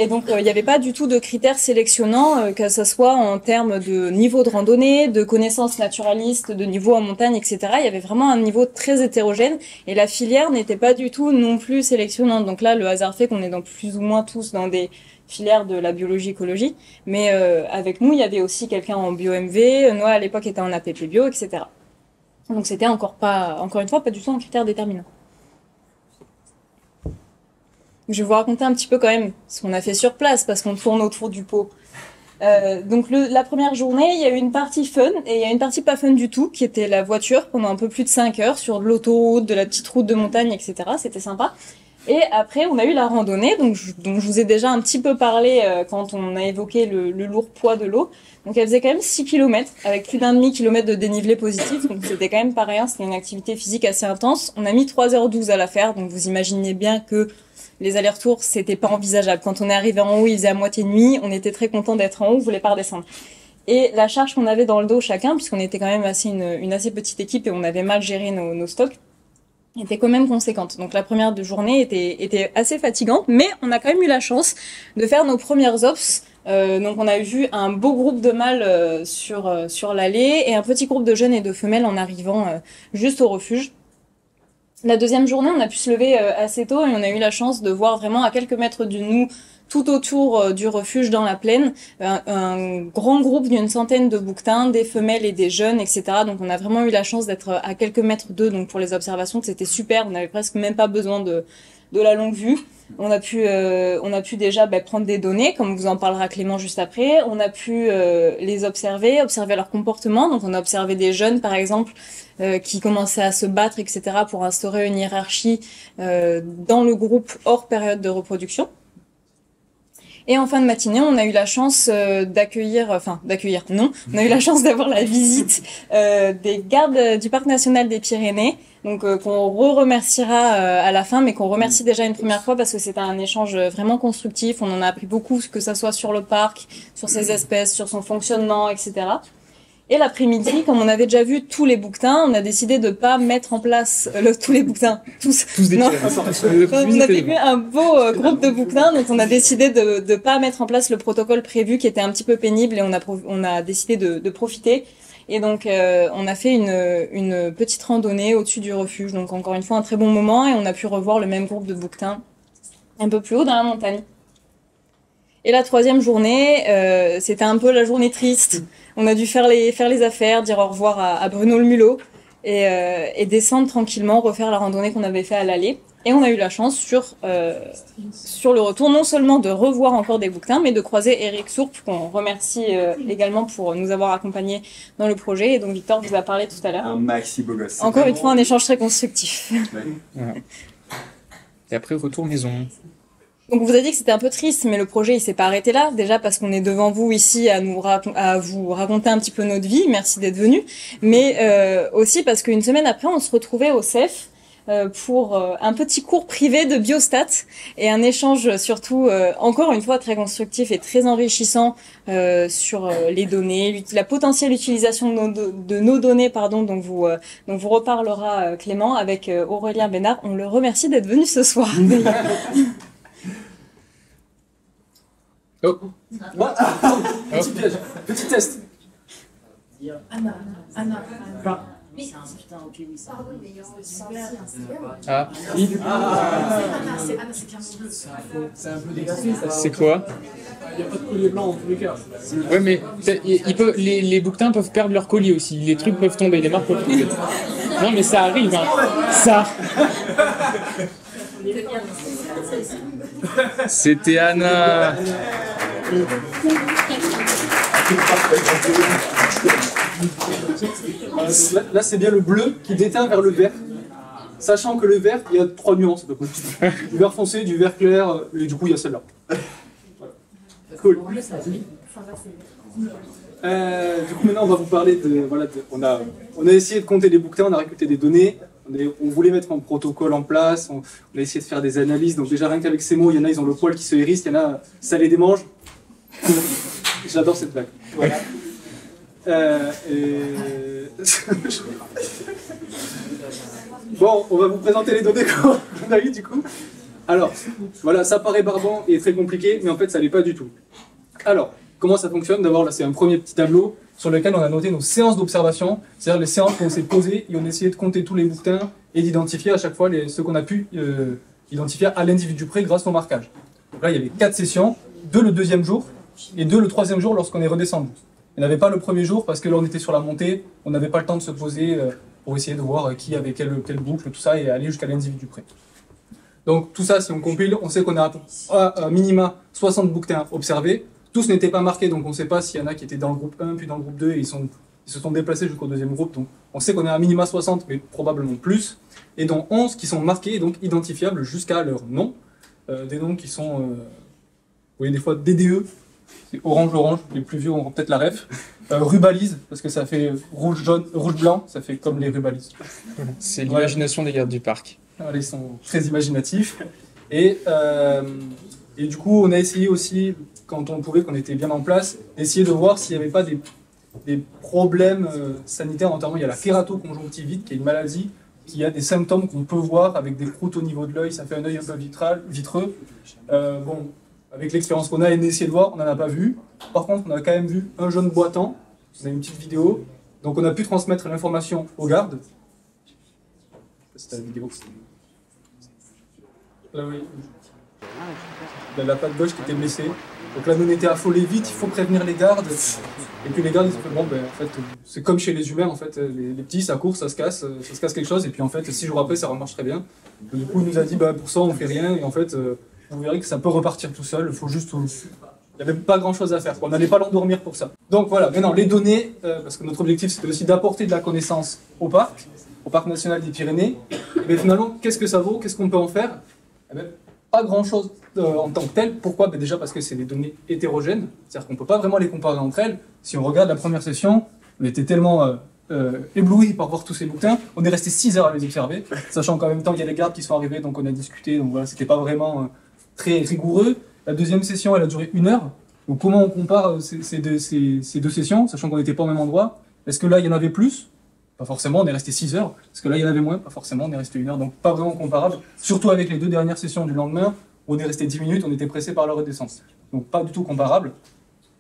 donc il n'y avait pas du tout de critères sélectionnants, que ce soit en termes de niveau de randonnée, de connaissances naturalistes, de niveau en montagne, etc. Il y avait vraiment un niveau très hétérogène et la filière n'était pas du tout non plus sélectionnante. Donc là, le hasard fait qu'on est dans plus ou moins tous dans des filières de la biologie-écologie. Mais avec nous, il y avait aussi quelqu'un en bio-MV, Noah à l'époque était en APP bio, etc. Donc c'était encore une fois, pas du tout un critère déterminant. Je vais vous raconter un petit peu quand même ce qu'on a fait sur place, parce qu'on tourne autour du pot. Donc la première journée, il y a eu une partie fun, et il y a une partie pas fun du tout, qui était la voiture, pendant un peu plus de 5 heures, sur de l'autoroute, de la petite route de montagne, etc. C'était sympa. Et après, on a eu la randonnée, dont je vous ai déjà un petit peu parlé quand on a évoqué le lourd poids de l'eau. Donc elle faisait quand même 6 km, avec plus d'1,5 km de dénivelé positif, donc c'était quand même pas rien, c'était une activité physique assez intense. On a mis 3h12 à la faire, donc vous imaginez bien que les allers-retours, c'était pas envisageable. Quand on est arrivé en haut, il faisait à moitié nuit, on était très content d'être en haut, on voulait pas redescendre. et la charge qu'on avait dans le dos chacun, puisqu'on était quand même une assez petite équipe et on avait mal géré nos stocks, était quand même conséquente. Donc la première journée était assez fatigante, mais on a quand même eu la chance de faire nos premières ops. Donc on a vu un beau groupe de mâles sur l'allée et un petit groupe de jeunes et de femelles en arrivant juste au refuge. La deuxième journée, on a pu se lever assez tôt et on a eu la chance de voir vraiment à quelques mètres de nous, tout autour du refuge dans la plaine, un grand groupe d'une centaine de bouquetins, des femelles et des jeunes, etc. Donc on a vraiment eu la chance d'être à quelques mètres d'eux, donc pour les observations, c'était super. On n'avait presque même pas besoin de la longue vue. On a pu déjà prendre des données, comme vous en parlera Clément juste après. On a pu les observer leur comportement. Donc on a observé des jeunes, par exemple, qui commençaient à se battre, etc., pour instaurer une hiérarchie dans le groupe hors période de reproduction. Et en fin de matinée, on a eu la chance on a eu la chance d'avoir la visite des gardes du Parc National des Pyrénées, donc qu'on remerciera à la fin, mais qu'on remercie déjà une première fois parce que c'était un échange vraiment constructif. On en a appris beaucoup, que ça soit sur le parc, sur ses espèces, sur son fonctionnement, etc. Et l'après-midi, comme on avait déjà vu tous les bouquetins, on a décidé de pas mettre en place tous les bouquetins, tous des non. On avait vu un beau groupe de bouquetins, donc on a décidé de pas mettre en place le protocole prévu qui était un petit peu pénible et on a décidé de profiter. Et donc on a fait une petite randonnée au-dessus du refuge, donc encore une fois un très bon moment et on a pu revoir le même groupe de bouquetins un peu plus haut dans la montagne. Et la troisième journée, c'était un peu la journée triste. On a dû faire les affaires, dire au revoir à Bruno le mulot et descendre tranquillement, refaire la randonnée qu'on avait fait à l'aller. Et on a eu la chance sur le retour, non seulement de revoir encore des bouquetins, mais de croiser Eric Sourp, qu'on remercie également pour nous avoir accompagnés dans le projet. Et donc Victor vous a parlé tout à l'heure. Un maxi beau gosse. Encore une fois, un échange très constructif. Ouais. Voilà. Et après, retour maison. Donc on vous a dit que c'était un peu triste, mais le projet il s'est pas arrêté là. Déjà parce qu'on est devant vous ici à vous raconter un petit peu notre vie. Merci d'être venus. Mais aussi parce qu'une semaine après, on se retrouvait au CEF pour un petit cours privé de biostat et un échange surtout encore une fois très constructif et très enrichissant sur les données, la potentielle utilisation de nos données, dont vous reparlera Clément avec Aurélien Bénard. On le remercie d'être venu ce soir. Oh. Petit piège, petit test. Anna. Ah, c'est un peu dégagé. c'est quoi? Il n'y a pas de collier blanc en tous les cas. Ouais, mais les bouquetins peuvent perdre leur collier aussi. Les trucs peuvent tomber, les marques peuvent tomber. Non, mais ça arrive, hein. Ça. C'était Anna. Là, c'est bien le bleu qui déteint vers le vert. Sachant que le vert, il y a 3 nuances. Du vert foncé, du vert clair, et du coup, il y a celle-là. Voilà. Cool. Du coup, maintenant, on va vous parler de... on a essayé de compter les bouquetins, on a récolté des données. On voulait mettre un protocole en place, on a essayé de faire des analyses. Donc déjà, rien qu'avec ces mots, il y en a, ils ont le poil qui se hérisse, il y en a, ça les démange. J'adore cette blague. Voilà. Bon, on va vous présenter les données qu'on a eues du coup. Alors, voilà, ça paraît barbant et très compliqué, mais en fait, ça l'est pas du tout. Alors, comment ça fonctionne? D'abord, là, c'est un premier petit tableau sur lequel on a noté nos séances d'observation, c'est-à-dire les séances où on s'est posé et on a essayé de compter tous les bouquetins et d'identifier à chaque fois ceux qu'on a pu identifier à l'individu près grâce au marquage. Donc là, il y avait 4 sessions, 2 le deuxième jour et 2 le troisième jour lorsqu'on est redescendu. Il n'y en avait pas le premier jour parce que là, on était sur la montée, on n'avait pas le temps de se poser pour essayer de voir qui avait quelle boucle, tout ça, et aller jusqu'à l'individu près. Donc tout ça, si on compile, on sait qu'on a à minima 60 bouquetins observés. Tous n'étaient pas marqués, donc on ne sait pas s'il y en a qui étaient dans le groupe 1, puis dans le groupe 2, et ils se sont déplacés jusqu'au deuxième groupe. Donc on sait qu'on est à minima 60, mais probablement plus, et dont 11 qui sont marqués, donc identifiables jusqu'à leur nom. Des noms qui sont, vous voyez des fois DDE, c'est orange, les plus vieux auront peut-être la ref. Rubalise, parce que ça fait rouge-blanc, ça fait comme les rubalises. C'est l'imagination des gardes du parc. Voilà, ils sont très imaginatifs. Et du coup, on a essayé aussi, quand on pouvait, qu'on était bien en place, essayer de voir s'il n'y avait pas des problèmes sanitaires, notamment il y a la kératoconjonctivite, qui est une maladie qui a des symptômes qu'on peut voir avec des croûtes au niveau de l'œil, ça fait un œil un peu vitreux. Bon, avec l'expérience qu'on a essayé de voir, on n'en a pas vu. Par contre, on a quand même vu un jaune boitant, on a une petite vidéo, donc on a pu transmettre l'information aux gardes. C'était la vidéo. Là, oui. La patte gauche qui était blessée. Donc là, nous, on était affolés vite, il faut prévenir les gardes. Et puis les gardes, ils ont fait, bon, ben, en fait, c'est comme chez les humains, en fait, les petits, ça court, ça se casse quelque chose, et puis en fait, 6 jours après, ça remarche très bien. Donc, du coup, il nous a dit, bah, pour ça, on fait rien, et en fait, vous verrez que ça peut repartir tout seul, il faut juste... Il n'y avait pas grand-chose à faire, quoi. On n'allait pas l'endormir pour ça. Donc voilà, maintenant, les données, parce que notre objectif, c'était aussi d'apporter de la connaissance au parc national des Pyrénées. Mais finalement, qu'est-ce que ça vaut? Qu'est-ce qu'on peut en faire? Eh ben, pas grand-chose en tant que tel. Pourquoi? Ben déjà parce que c'est des données hétérogènes, c'est-à-dire qu'on ne peut pas vraiment les comparer entre elles. Si on regarde la première session, on était tellement éblouis par voir tous ces bouquins, on est resté 6 heures à les observer, sachant qu'en même temps, il y a les gardes qui sont arrivés, donc on a discuté, donc voilà, c'était pas vraiment très rigoureux. La deuxième session, elle a duré 1 heure. Donc comment on compare ces deux sessions, sachant qu'on n'était pas au même endroit? Est-ce que là, il y en avait plus? Pas forcément, on est resté 6 heures. Est-ce que là, il y en avait moins? Pas forcément, on est resté 1 heure. Donc pas vraiment comparable. Surtout avec les 2 dernières sessions du lendemain, où on est resté 10 minutes, on était pressé par la redescence. Donc pas du tout comparable.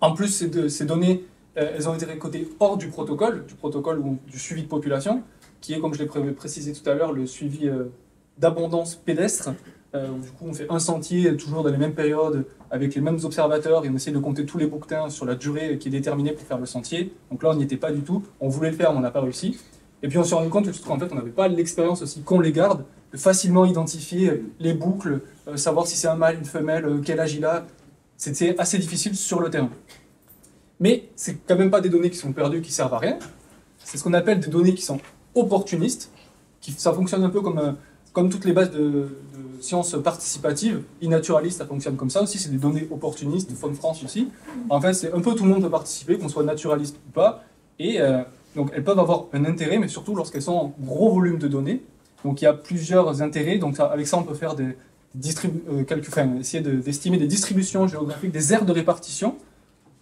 En plus, ces données, elles ont été récoltées hors du protocole ou du suivi de population, qui est, comme je l'ai précisé tout à l'heure, le suivi d'abondance pédestre. Du coup, on fait un sentier toujours dans les mêmes périodes, avec les mêmes observateurs, et on essaie de compter tous les bouquetins sur la durée qui est déterminée pour faire le sentier. Donc là, on n'y était pas du tout. On voulait le faire, mais on n'a pas réussi. Et puis on s'est rendu compte qu'en fait, on n'avait pas l'expérience aussi qu'ont les gardes, de facilement identifier les boucles, savoir si c'est un mâle, une femelle, quel âge il a. C'était assez difficile sur le terrain. Mais c'est quand même pas des données qui sont perdues, qui servent à rien. C'est ce qu'on appelle des données qui sont opportunistes. Ça fonctionne un peu comme toutes les bases de sciences participatives. E-Naturalist, ça fonctionne comme ça aussi, c'est des données opportunistes, Faune France aussi. En fait, c'est un peu tout le monde peut participer, qu'on soit naturaliste ou pas. Et donc, elles peuvent avoir un intérêt, mais surtout lorsqu'elles sont en gros volume de données. Donc, il y a plusieurs intérêts. Donc, avec ça, on peut faire essayer d'estimer des distributions géographiques, des aires de répartition.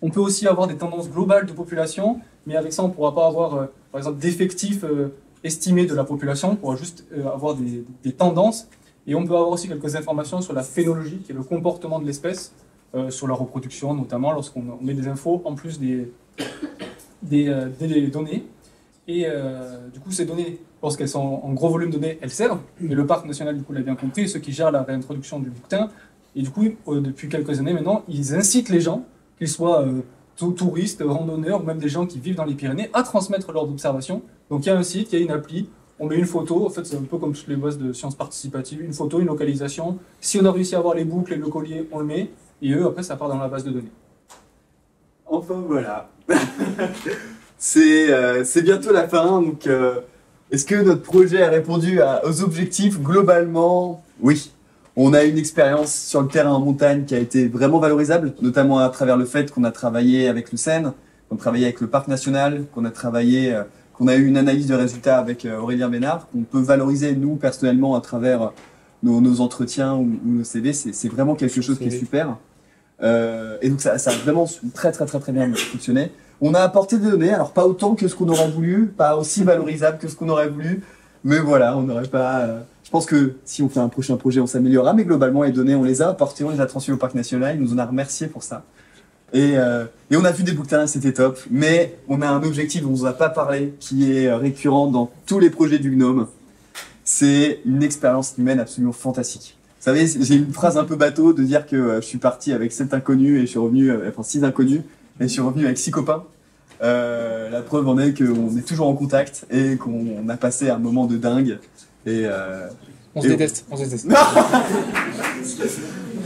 On peut aussi avoir des tendances globales de population, mais avec ça, on ne pourra pas avoir, par exemple, d'effectifs estimés de la population. On pourra juste avoir des tendances. Et on peut avoir aussi quelques informations sur la phénologie, qui est le comportement de l'espèce, sur la reproduction, notamment lorsqu'on met des infos en plus des données. Et du coup, ces données, lorsqu'elles sont en gros volume de données, elles servent. Mais le parc national, du coup, l'a bien compris, ceux qui gèrent la réintroduction du bouquetin. Et du coup, depuis quelques années maintenant, ils incitent les gens, qu'ils soient touristes, randonneurs, ou même des gens qui vivent dans les Pyrénées, à transmettre leurs observations. Donc il y a un site, il y a une appli, on met une photo, en fait c'est un peu comme toutes les bases de sciences participatives, une photo, une localisation. Si on a réussi à avoir les boucles et le collier, on le met, et eux, après, ça part dans la base de données. Enfin voilà. C'est bientôt la fin, donc est-ce que notre projet a répondu aux objectifs globalement? Oui. On a une expérience sur le terrain en montagne qui a été vraiment valorisable, notamment à travers le fait qu'on a travaillé avec le CEN, qu'on a travaillé avec le Parc National, qu'on a eu une analyse de résultats avec Aurélien Bénard, qu'on peut valoriser nous personnellement à travers nos entretiens ou nos CV. C'est vraiment quelque chose qui est super. Et donc ça a vraiment très bien fonctionné. On a apporté des données, alors pas autant que ce qu'on aurait voulu, pas aussi valorisable que ce qu'on aurait voulu, mais voilà, on n'aurait pas... Je pense que si on fait un prochain projet, on s'améliorera, mais globalement, les données, on les a apportées, on les a transmises au Parc National, il nous en a remercié pour ça. Et on a vu des bouquetins, c'était top, mais on a un objectif dont on ne vous a pas parlé, qui est récurrent dans tous les projets du Gnome. C'est une expérience humaine absolument fantastique. Vous savez, j'ai une phrase un peu bateau de dire que je suis parti avec 7 inconnus et je suis revenu, 6 inconnus, et je suis revenu avec 6 copains. La preuve en est qu'on est toujours en contact et qu'on a passé un moment de dingue. On se déteste.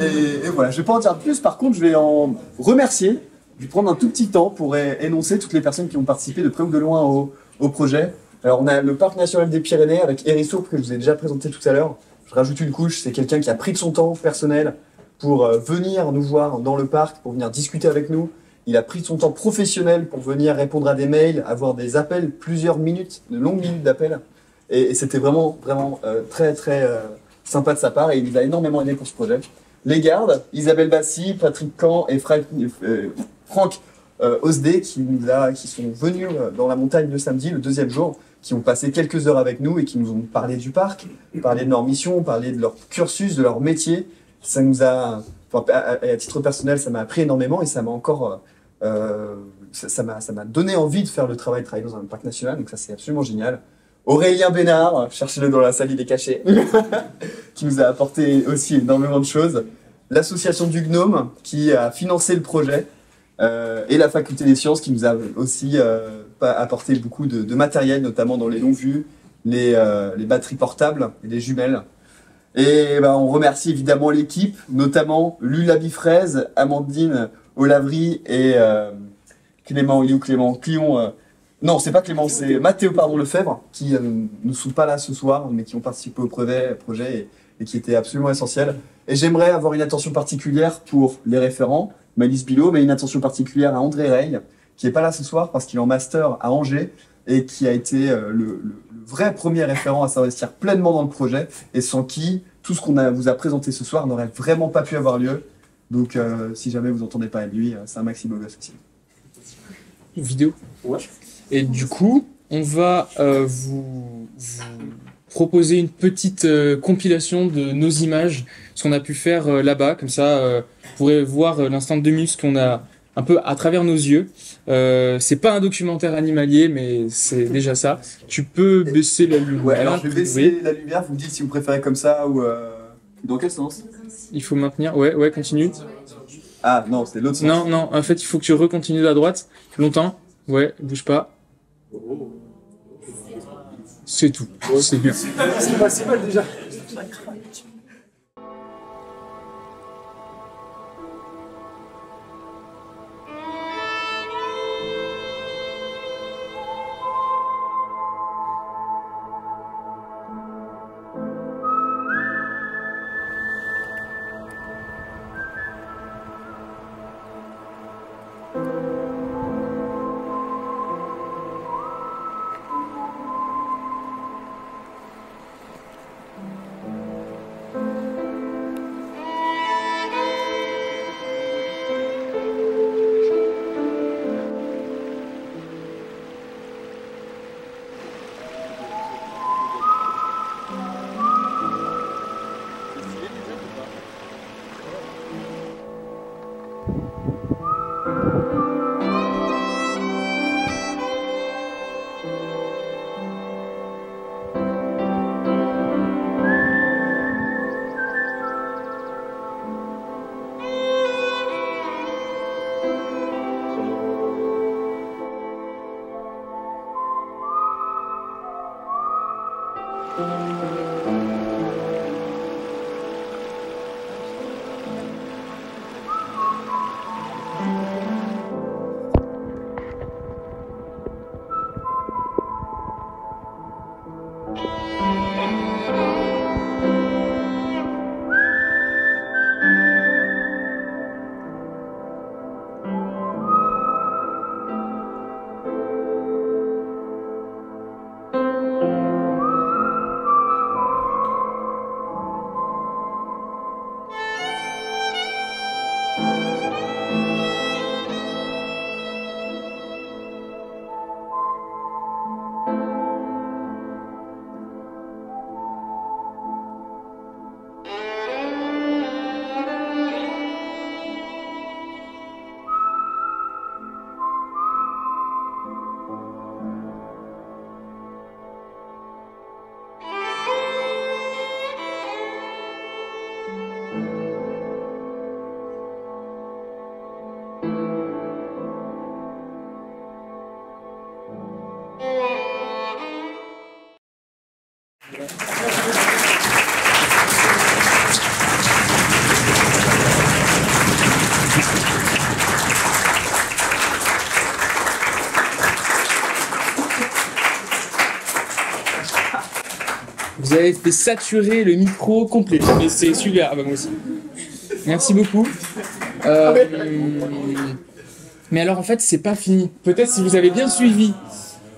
Et voilà, je vais pas en dire plus, par contre je vais en remercier, je vais prendre un tout petit temps pour énoncer toutes les personnes qui ont participé de près ou de loin au projet. Alors on a le Parc National des Pyrénées avec Hérissourbe que je vous ai déjà présenté tout à l'heure. Je rajoute une couche, c'est quelqu'un qui a pris de son temps personnel pour venir nous voir dans le parc, pour venir discuter avec nous. Il a pris de son temps professionnel pour venir répondre à des mails, avoir des appels, plusieurs minutes, de longues minutes d'appels. Et c'était vraiment très sympa de sa part et il nous a énormément aidé pour ce projet. les gardes, Isabelle Bassy, Patrick Camp et Franck Osdé qui sont venus dans la montagne le samedi, le deuxième jour, qui ont passé quelques heures avec nous et qui nous ont parlé du parc, parlé de leur mission, parlé de leur cursus, de leur métier. Ça nous a, à titre personnel, ça m'a appris énormément et ça m'a encore, ça m'a donné envie de faire le travail dans un parc national. Donc ça, c'est absolument génial. Aurélien Bénard, cherchez-le dans la salle, il est caché, qui nous a apporté aussi énormément de choses. L'association du Gnome qui a financé le projet. Et la faculté des sciences qui nous a aussi apporté beaucoup de matériel, notamment dans les longues vues, les batteries portables et les jumelles. Et on remercie évidemment l'équipe, notamment Lula Bifraise, Amandine Olavry et Clément, non, c'est pas Clément, c'est Mathéo Lefebvre, qui ne sont pas là ce soir, mais qui ont participé au projet et qui étaient absolument essentiels. Et j'aimerais avoir une attention particulière pour les référents, Malice Bilot, mais une attention particulière à André Rey, qui n'est pas là ce soir parce qu'il est en master à Angers et qui a été le vrai premier référent à s'investir pleinement dans le projet et sans qui tout ce qu'on vous a présenté ce soir n'aurait vraiment pas pu avoir lieu. Donc si jamais vous entendez pas de lui, c'est un maxi beau gosse aussi. Vidéo. Ouais. Et du coup, on va vous proposer une petite compilation de nos images, ce qu'on a pu faire là-bas. Comme ça, vous pourrez voir l'instant de 2 minutes qu'on a un peu à travers nos yeux. C'est pas un documentaire animalier, mais c'est déjà ça. Tu peux baisser la lumière. Ouais, alors je vais baisser la lumière. Vous me dites si vous préférez comme ça ou dans quel sens? Il faut maintenir. Ouais, continue. Ah non, c'est l'autre sens. Non, en fait, il faut que tu recontinues à droite longtemps. Ouais, bouge pas. C'est tout. C'est bien. C'est pas si mal déjà. Vous avez fait saturer le micro complet, mais c'est super. Ah bah moi aussi. Merci beaucoup. Mais alors en fait c'est pas fini. Peut-être si vous avez bien suivi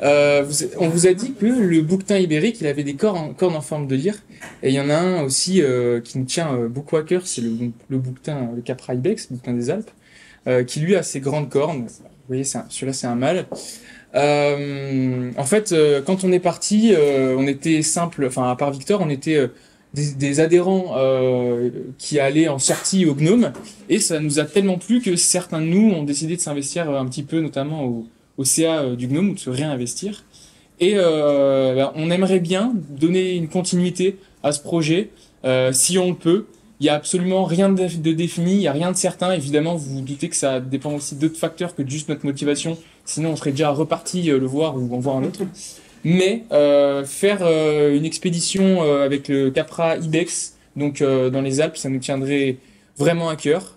On vous a dit que le bouquetin ibérique, il avait des cornes en forme de lyre. Et il y en a un aussi qui nous tient beaucoup à cœur, c'est le bouquetin, le Capra ibex, le bouquetin des Alpes, qui lui a ses grandes cornes. Vous voyez, celui-là c'est un mâle. En fait, quand on est parti, on était simple, enfin à part Victor, on était des adhérents qui allaient en sortie au Gnome, et ça nous a tellement plu que certains de nous ont décidé de s'investir un petit peu, notamment au CA du Gnome, ou de se réinvestir. Et on aimerait bien donner une continuité à ce projet, si on le peut. Il y a absolument rien de défini, il y a rien de certain. Évidemment, vous vous doutez que ça dépend aussi d'autres facteurs que juste notre motivation. Sinon, on serait déjà reparti le voir ou en voir un autre. Mais faire une expédition avec le Capra ibex, donc dans les Alpes, ça nous tiendrait vraiment à cœur.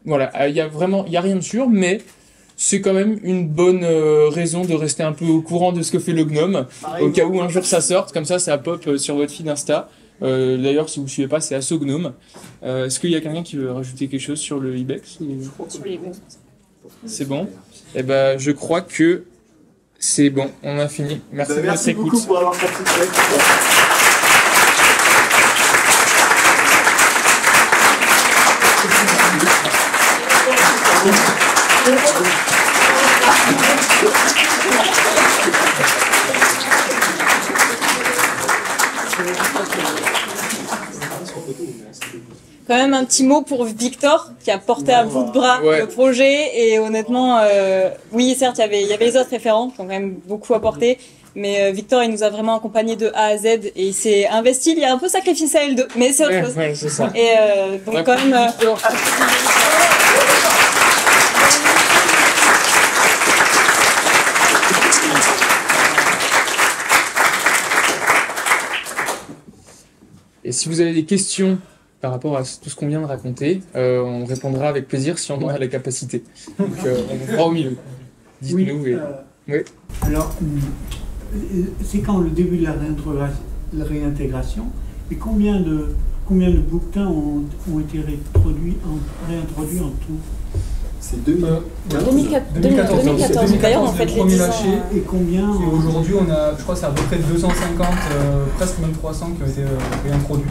Voilà, il y a rien de sûr, mais c'est quand même une bonne raison de rester un peu au courant de ce que fait le Gnome, au cas où un jour ça sorte, comme ça pop sur votre feed Insta. D'ailleurs, si vous ne suivez pas, c'est Asso Gnome. Est-ce qu'il y a quelqu'un qui veut rajouter quelque chose sur le ibex ou... C'est bon. Eh ben, je crois que c'est bon, on a fini. Merci de votre Merci écoute. beaucoup pour avoir participé. Quand même un petit mot pour Victor qui a porté à bout de bras le projet, et honnêtement, oui certes il y avait les autres référents qui ont quand même beaucoup apporté, mais Victor il nous a vraiment accompagnés de A à Z et il s'est investi, il a un peu sacrifié à L2, mais c'est autre chose. Ouais, c'est ça. Et donc quand même... Et si vous avez des questions par rapport à tout ce qu'on vient de raconter, on répondra avec plaisir si on a la capacité. Donc on vous prend au milieu. Dites-nous. Oui, Oui. Alors, c'est quand le début de la réintégration, et combien de bouquetins ont été réintroduits en tout? C'est 2014. D'ailleurs, on fait les premier 10 ans. lâché. Et combien Et aujourd'hui, on a, je crois, c'est à peu près 250, presque même 300 qui ont été réintroduits.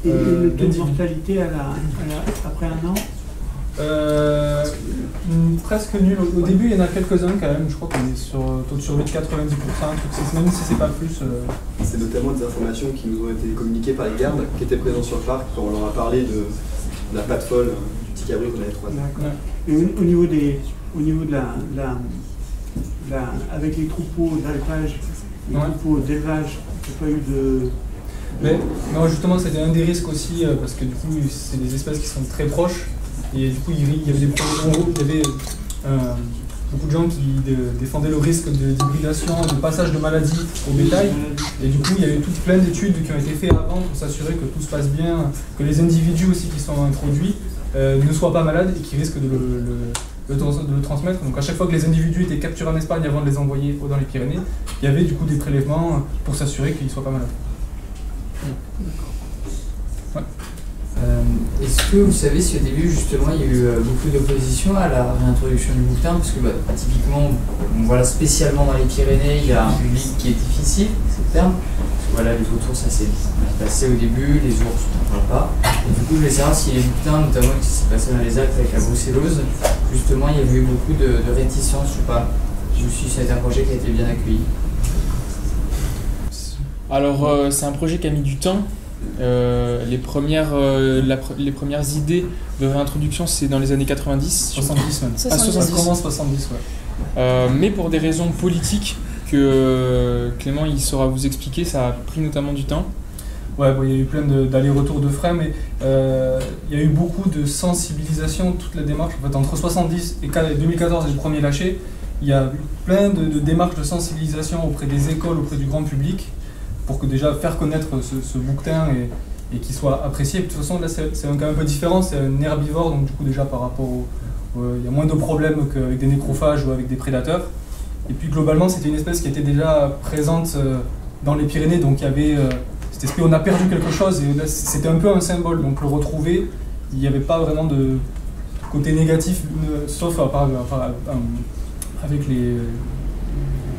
Et le taux de mortalité après un an? Presque nul. Au début, il y en a quelques-uns quand même. Je crois qu'on est sur taux de survie de 90%, même si c'est pas plus. C'est notamment des informations qui nous ont été communiquées par les gardes qui étaient présents sur le parc quand on leur a parlé de la patte folle du petit cabri qu'on avait croisé. D'accord. Et au niveau de avec les troupeaux d'alpage, les troupeaux d'élevage, il n'y a pas eu de... Mais non, justement, c'était un des risques aussi, parce que du coup, c'est des espèces qui sont très proches. Et du coup, il y avait beaucoup de gens qui défendaient le risque d'hybridation, de passage de maladies au bétail. Et du coup, il y avait plein d'études qui ont été faites avant pour s'assurer que tout se passe bien, que les individus aussi qui sont introduits ne soient pas malades et qui risquent de le transmettre. Donc à chaque fois que les individus étaient capturés en Espagne avant de les envoyer dans les Pyrénées, il y avait du coup des prélèvements pour s'assurer qu'ils ne soient pas malades. Ouais. Est-ce que vous savez si au début justement il y a eu beaucoup d'opposition à la réintroduction du bouquetin, parce que typiquement, voilà, spécialement dans les Pyrénées, il y a un public qui est difficile, c'est le terme, parce que voilà, les vautours ça s'est passé au début, les ours on n'en parle pas, et du coup je voulais savoir si les bouquetins, notamment qui s'est passé dans les Alpes avec la brucellose, justement il y avait eu beaucoup de réticence ou pas, ou si c'était un projet qui a été bien accueilli. Alors c'est un projet qui a mis du temps. Les premières idées de réintroduction, c'est dans les années 90. 70 même. Ah, 70. Ça commence 70, ouais. Mais pour des raisons politiques que Clément il saura vous expliquer, ça a pris notamment du temps. Ouais, bon, il y a eu plein d'allers-retours de frais, mais il y a eu beaucoup de sensibilisation, toute la démarche. En fait, entre 70 et 2014 et le premier lâché, il y a eu plein de démarches de sensibilisation auprès des écoles, auprès du grand public, pour que déjà faire connaître ce bouquetin et qu'il soit apprécié. Et de toute façon, là, c'est quand même un peu différent, c'est un herbivore, donc du coup, déjà par rapport il y a moins de problèmes qu'avec des nécrophages ou avec des prédateurs. Et puis globalement, c'était une espèce qui était déjà présente dans les Pyrénées, donc il y avait cette espèce, on a perdu quelque chose, et c'était un peu un symbole, donc le retrouver, il n'y avait pas vraiment de côté négatif, sauf avec les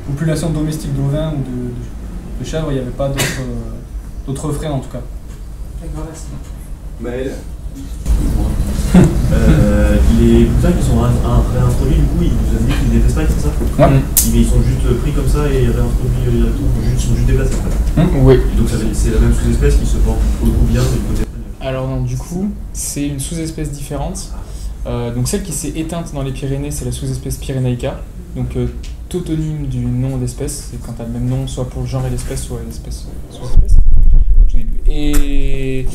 populations domestiques d'ovins ou de chèvres, il n'y avait pas d'autres freins en tout cas. D'accord, merci. Maël. Les bouquins qui sont réintroduits, du coup, ils vous ont dit qu'ils détestent pas, c'est ça? Ouais. Ils sont juste pris comme ça et réintroduits directement, ils sont juste déplacés en fait. Oui. Et donc c'est la même sous-espèce qui se porte pour le coup bien du côté espagnol. Alors non, du coup, c'est une sous-espèce différente. Donc celle qui s'est éteinte dans les Pyrénées, c'est la sous-espèce Pyrénaïca. Donc tautonyme du nom d'espèce, c'est quand t'as le même nom, soit pour le genre et l'espèce, soit l'espèce sous-espèce. Et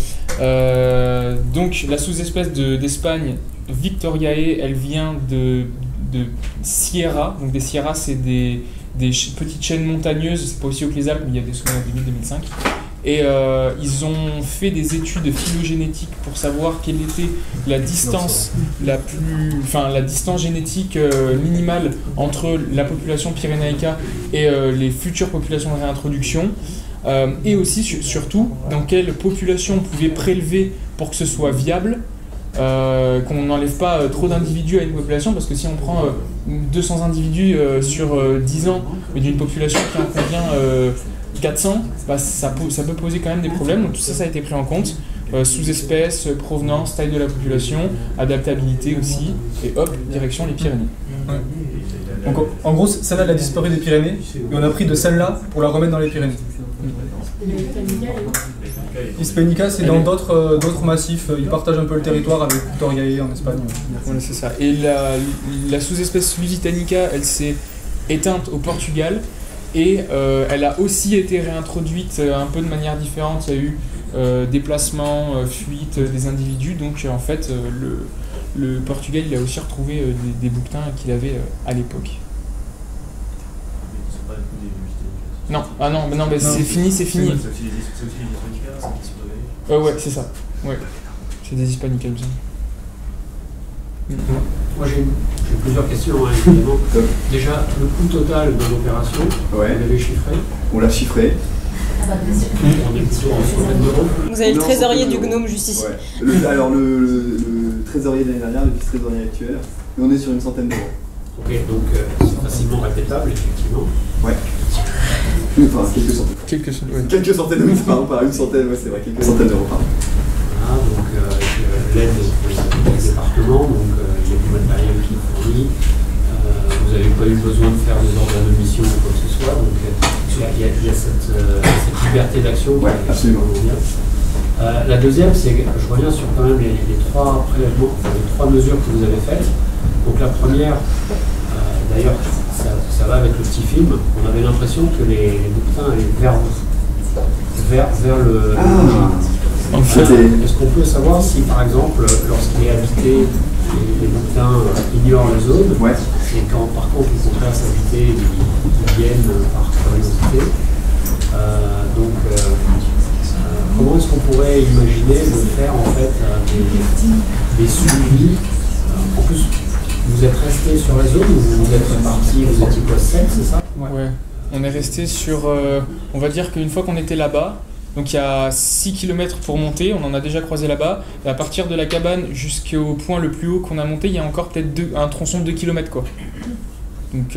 donc la sous-espèce d'Espagne, Victoriae, elle vient de Sierra. Donc des Sierras, c'est des petites chaînes montagneuses, c'est pas aussi haut que les Alpes, mais il y a des sommets en 2000-2005. Et ils ont fait des études phylogénétiques pour savoir quelle était la distance la distance génétique minimale entre la population pyrénaïca et les futures populations de réintroduction. Et aussi, surtout, dans quelle population on pouvait prélever pour que ce soit viable, qu'on n'enlève pas trop d'individus à une population, parce que si on prend 200 individus sur 10 ans, mais d'une population qui en contient 400, bah, ça peut poser quand même des problèmes. Donc tout ça, ça a été pris en compte. Sous-espèces, provenance, taille de la population, adaptabilité aussi, et hop, direction les Pyrénées. Ouais. Donc en gros, celle-là, elle a disparu des Pyrénées, et on a pris de celle-là pour la remettre dans les Pyrénées. Hispanica, c'est dans d'autres massifs. Ils partagent un peu le territoire avec Victoriae en Espagne. Voilà, c'est ça. Et la sous-espèce Lusitanica, elle s'est éteinte au Portugal et elle a aussi été réintroduite un peu de manière différente. Il y a eu déplacement, fuite des individus. Donc en fait, le Portugal, il a aussi retrouvé des bouquetins qu'il avait à l'époque. Non, ah non, mais non, mais c'est fini, c'est fini. C'est aussi les Hispanicas, c'est qui se réveillent. Ouais, c'est ça. Ouais. C'est des Hispanicas, il me semble. Moi j'ai plusieurs questions, hein, évidemment. Déjà, le coût total de l'opération, vous l'avez chiffré? On l'a chiffré. On est plutôt en centaines d'euros. Vous avez le trésorier du gnome juste ici. Ouais. Alors le trésorier de l'année dernière, le vice-trésorier actuel, et on est sur une centaine d'euros. Ok, donc c'est facilement répétable, effectivement. Ouais. Enfin, quelques centaines. Ouais. Quelques centaines, oui, pas une centaine, ouais, c'est vrai, quelques centaines d'euros par an. Voilà, donc l'aide du département, donc il y a du matériel qui est fourni. Vous n'avez pas eu besoin de faire des ordres de mission ou quoi que ce soit, donc il y a cette liberté d'action qui est absolument bien. La deuxième, c'est que je reviens sur quand même les trois prélèvements, enfin, les trois mesures que vous avez faites. Donc la première, d'ailleurs, ça va avec le petit film, on avait l'impression que les bouquetins allaient vers le... En fait, est-ce qu'on peut savoir si, par exemple, lorsqu'il est habité, les bouquetins ignorent les zones, et quand, par contre, au contraire, s'habiter, ils viennent par curiosité. Comment est-ce qu'on pourrait imaginer de faire, en fait, des suivis en plus, vous êtes resté sur la zone ou vous êtes parti, vous étiez quoi, 7, c'est ça? Ouais, on est resté sur... on va dire qu'une fois qu'on était là-bas, donc il y a 6 km pour monter, on en a déjà croisé là-bas, et à partir de la cabane jusqu'au point le plus haut qu'on a monté, il y a encore peut-être un tronçon de 2 km quoi. Donc,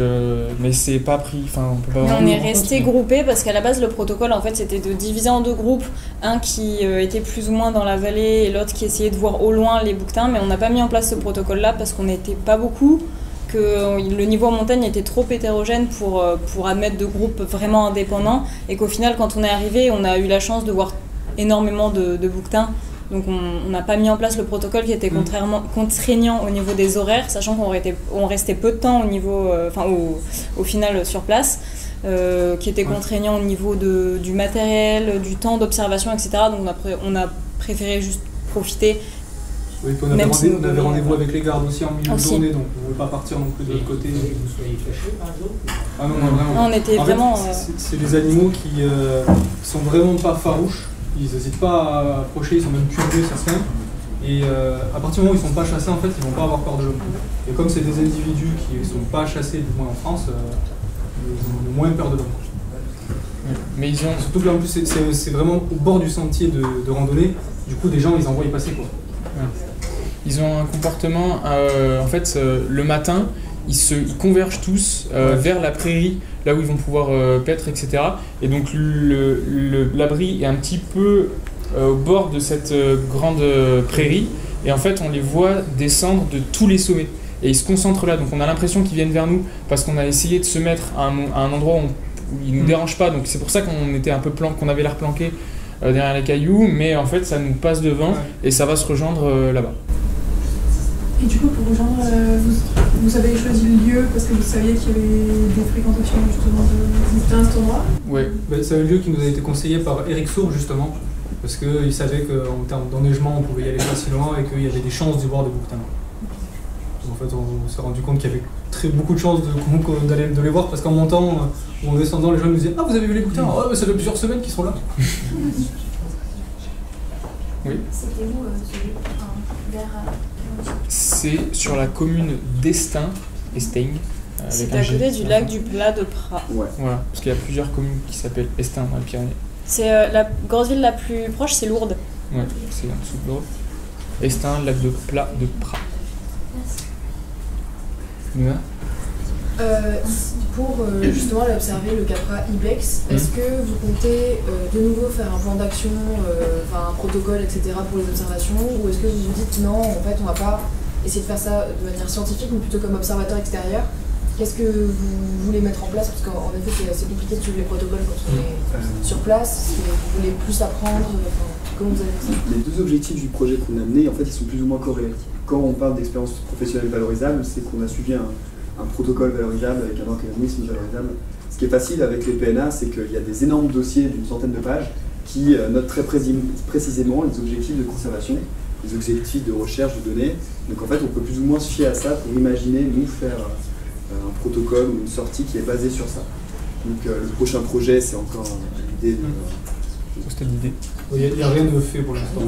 mais c'est pas pris, enfin on peut pas... On est resté groupés parce qu'à la base le protocole en fait c'était de diviser en deux groupes, un qui était plus ou moins dans la vallée et l'autre qui essayait de voir au loin les bouquetins, mais on n'a pas mis en place ce protocole là parce qu'on n'était pas beaucoup, que le niveau en montagne était trop hétérogène pour admettre de groupes vraiment indépendants et qu'au final quand on est arrivé on a eu la chance de voir énormément de bouquetins. Donc on n'a pas mis en place le protocole qui était contraignant au niveau des horaires, sachant qu'on restait peu de temps au niveau, au final sur place, qui était contraignant au niveau du matériel, du temps d'observation, etc. Donc on a préféré juste profiter. Oui, puis on avait rendez-vous avec les gardes aussi en milieu de journée, donc on ne voulait pas partir non plus de l'autre côté. Vous soyez cachés par exemple? Ah non, vraiment. Non, on était en vraiment... fait, c'est des animaux qui sont vraiment pas farouches. Ils n'hésitent pas à approcher, ils sont même curieux, ça se fait. Et à partir du moment où ils ne sont pas chassés, en fait, ils ne vont pas avoir peur de l'homme. Et comme c'est des individus qui ne sont pas chassés, du moins en France, ils ont moins peur de l'homme. Mais ils ont... Surtout que là, en plus, c'est vraiment au bord du sentier de randonnée. Du coup, des gens, ils en voient y passer, quoi. Ils ont un comportement, en fait, le matin, ils convergent tous vers la prairie, là où ils vont pouvoir paître, etc. Et donc l'abri est un petit peu au bord de cette grande prairie, et en fait on les voit descendre de tous les sommets. Et ils se concentrent là, donc on a l'impression qu'ils viennent vers nous, parce qu'on a essayé de se mettre à un endroit où ils ne nous dérangent pas, donc c'est pour ça qu'on était un peu qu'on avait l'air planqué derrière les cailloux, mais en fait ça nous passe devant et ça va se rejoindre là-bas. Et du coup, pour rejoindre, vous avez choisi le lieu parce que vous saviez qu'il y avait des fréquentations justement de bouquetins à cet endroit? Ouais. C'est un lieu qui nous a été conseillé par Eric Sourbe justement, parce qu'il savait qu'en termes d'enneigement, on pouvait y aller facilement et qu'il y avait des chances d'y voir des bouquetins. En fait, on s'est rendu compte qu'il y avait beaucoup de chances de les voir, parce qu'en montant ou en descendant, les gens nous disaient « Ah, vous avez vu les bouquetins? Ah, mais ça fait plusieurs semaines qu'ils sont là !» Oui. C'était où vers C'est sur la commune d'Estaing. C'est à côté du lac du Plat de Pras. Ouais. Voilà, parce qu'il y a plusieurs communes qui s'appellent Estaing dans les Pyrénées. C'est la grosse ville la plus proche, c'est Lourdes. Ouais, c'est en dessous de Lourdes. Estaing, lac de Plat de Pras. Luna ? Pour justement aller observer le Capra Ibex, est-ce que vous comptez de nouveau faire un plan d'action, un protocole, etc. pour les observations, ou est-ce que vous vous dites non, en fait on va pas essayer de faire ça de manière scientifique, mais plutôt comme observateur extérieur? Qu'est-ce que vous voulez mettre en place? Parce qu'en effet c'est assez compliqué de suivre les protocoles quand on est sur place. Est-ce que vous voulez plus apprendre? Comment vous avez fait ça? Les deux objectifs du projet qu'on a mené, en fait, ils sont plus ou moins corrélés. Quand on parle d'expérience professionnelle valorisable, c'est qu'on a suivi un protocole valorisable avec un organisme valorisable. Ce qui est facile avec les PNA, c'est qu'il y a des énormes dossiers d'une centaine de pages qui notent très précisément les objectifs de conservation, les objectifs de recherche de données. Donc en fait, on peut plus ou moins se fier à ça pour imaginer, nous, faire un protocole ou une sortie qui est basée sur ça. Donc le prochain projet, c'est encore l'idée de... C'était l'idée. Il n'y a rien de fait pour l'instant.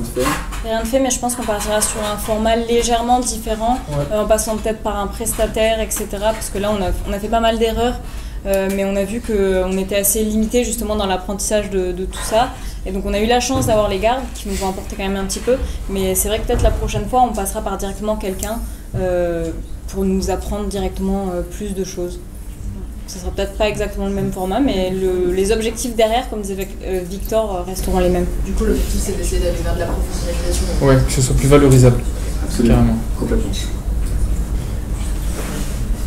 Rien de fait, mais je pense qu'on partira sur un format légèrement différent, en passant peut-être par un prestataire, etc. Parce que là, on a fait pas mal d'erreurs, mais on a vu qu'on était assez limité justement dans l'apprentissage de tout ça. Et donc on a eu la chance d'avoir les gardes qui nous ont apporté quand même un petit peu, mais c'est vrai que peut-être la prochaine fois, on passera par directement quelqu'un pour nous apprendre directement plus de choses. Ce sera peut-être pas exactement le même format, mais les objectifs derrière, comme disait Victor, resteront les mêmes. Du coup, l'objectif, c'est d'essayer d'aller vers de la professionnalisation. Ouais, que ce soit plus valorisable. Absolument. Carrément. Complètement.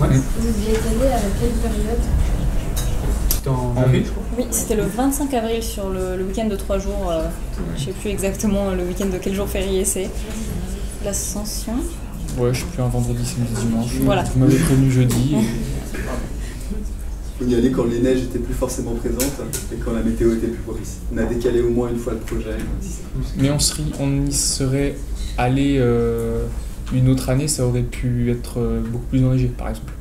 Vous y êtes allé à quelle période? C'était en avril, je crois. Oui, c'était le 25 avril sur le week-end de 3 jours. Je sais plus exactement le week-end de quel jour férié c'est. L'Ascension. Ouais, je sais plus, un vendredi, samedi, dimanche. Voilà. Vous m'avez prévenu jeudi. On y allait quand les neiges étaient plus forcément présentes et quand la météo était plus propice. On a décalé au moins une fois le projet. Mais on y serait allé une autre année, ça aurait pu être beaucoup plus enneigé, par exemple.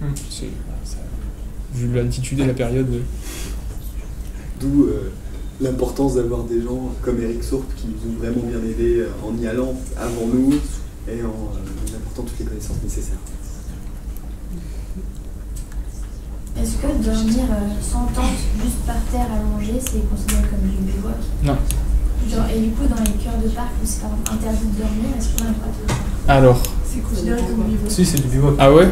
Vu l'altitude et la période. D'où l'importance d'avoir des gens comme Eric Sourbe qui nous ont vraiment bien aidés en y allant avant nous et en apportant toutes les connaissances nécessaires. Est-ce que dormir sans tente, juste par terre allongé, c'est considéré comme du bivouac? Non. Et du coup, dans les cœurs de parc où c'est interdit de dormir, est-ce qu'on a le droit de faire? Alors. C'est considéré comme bivouac? Si, c'est du bivouac. Ah ouais?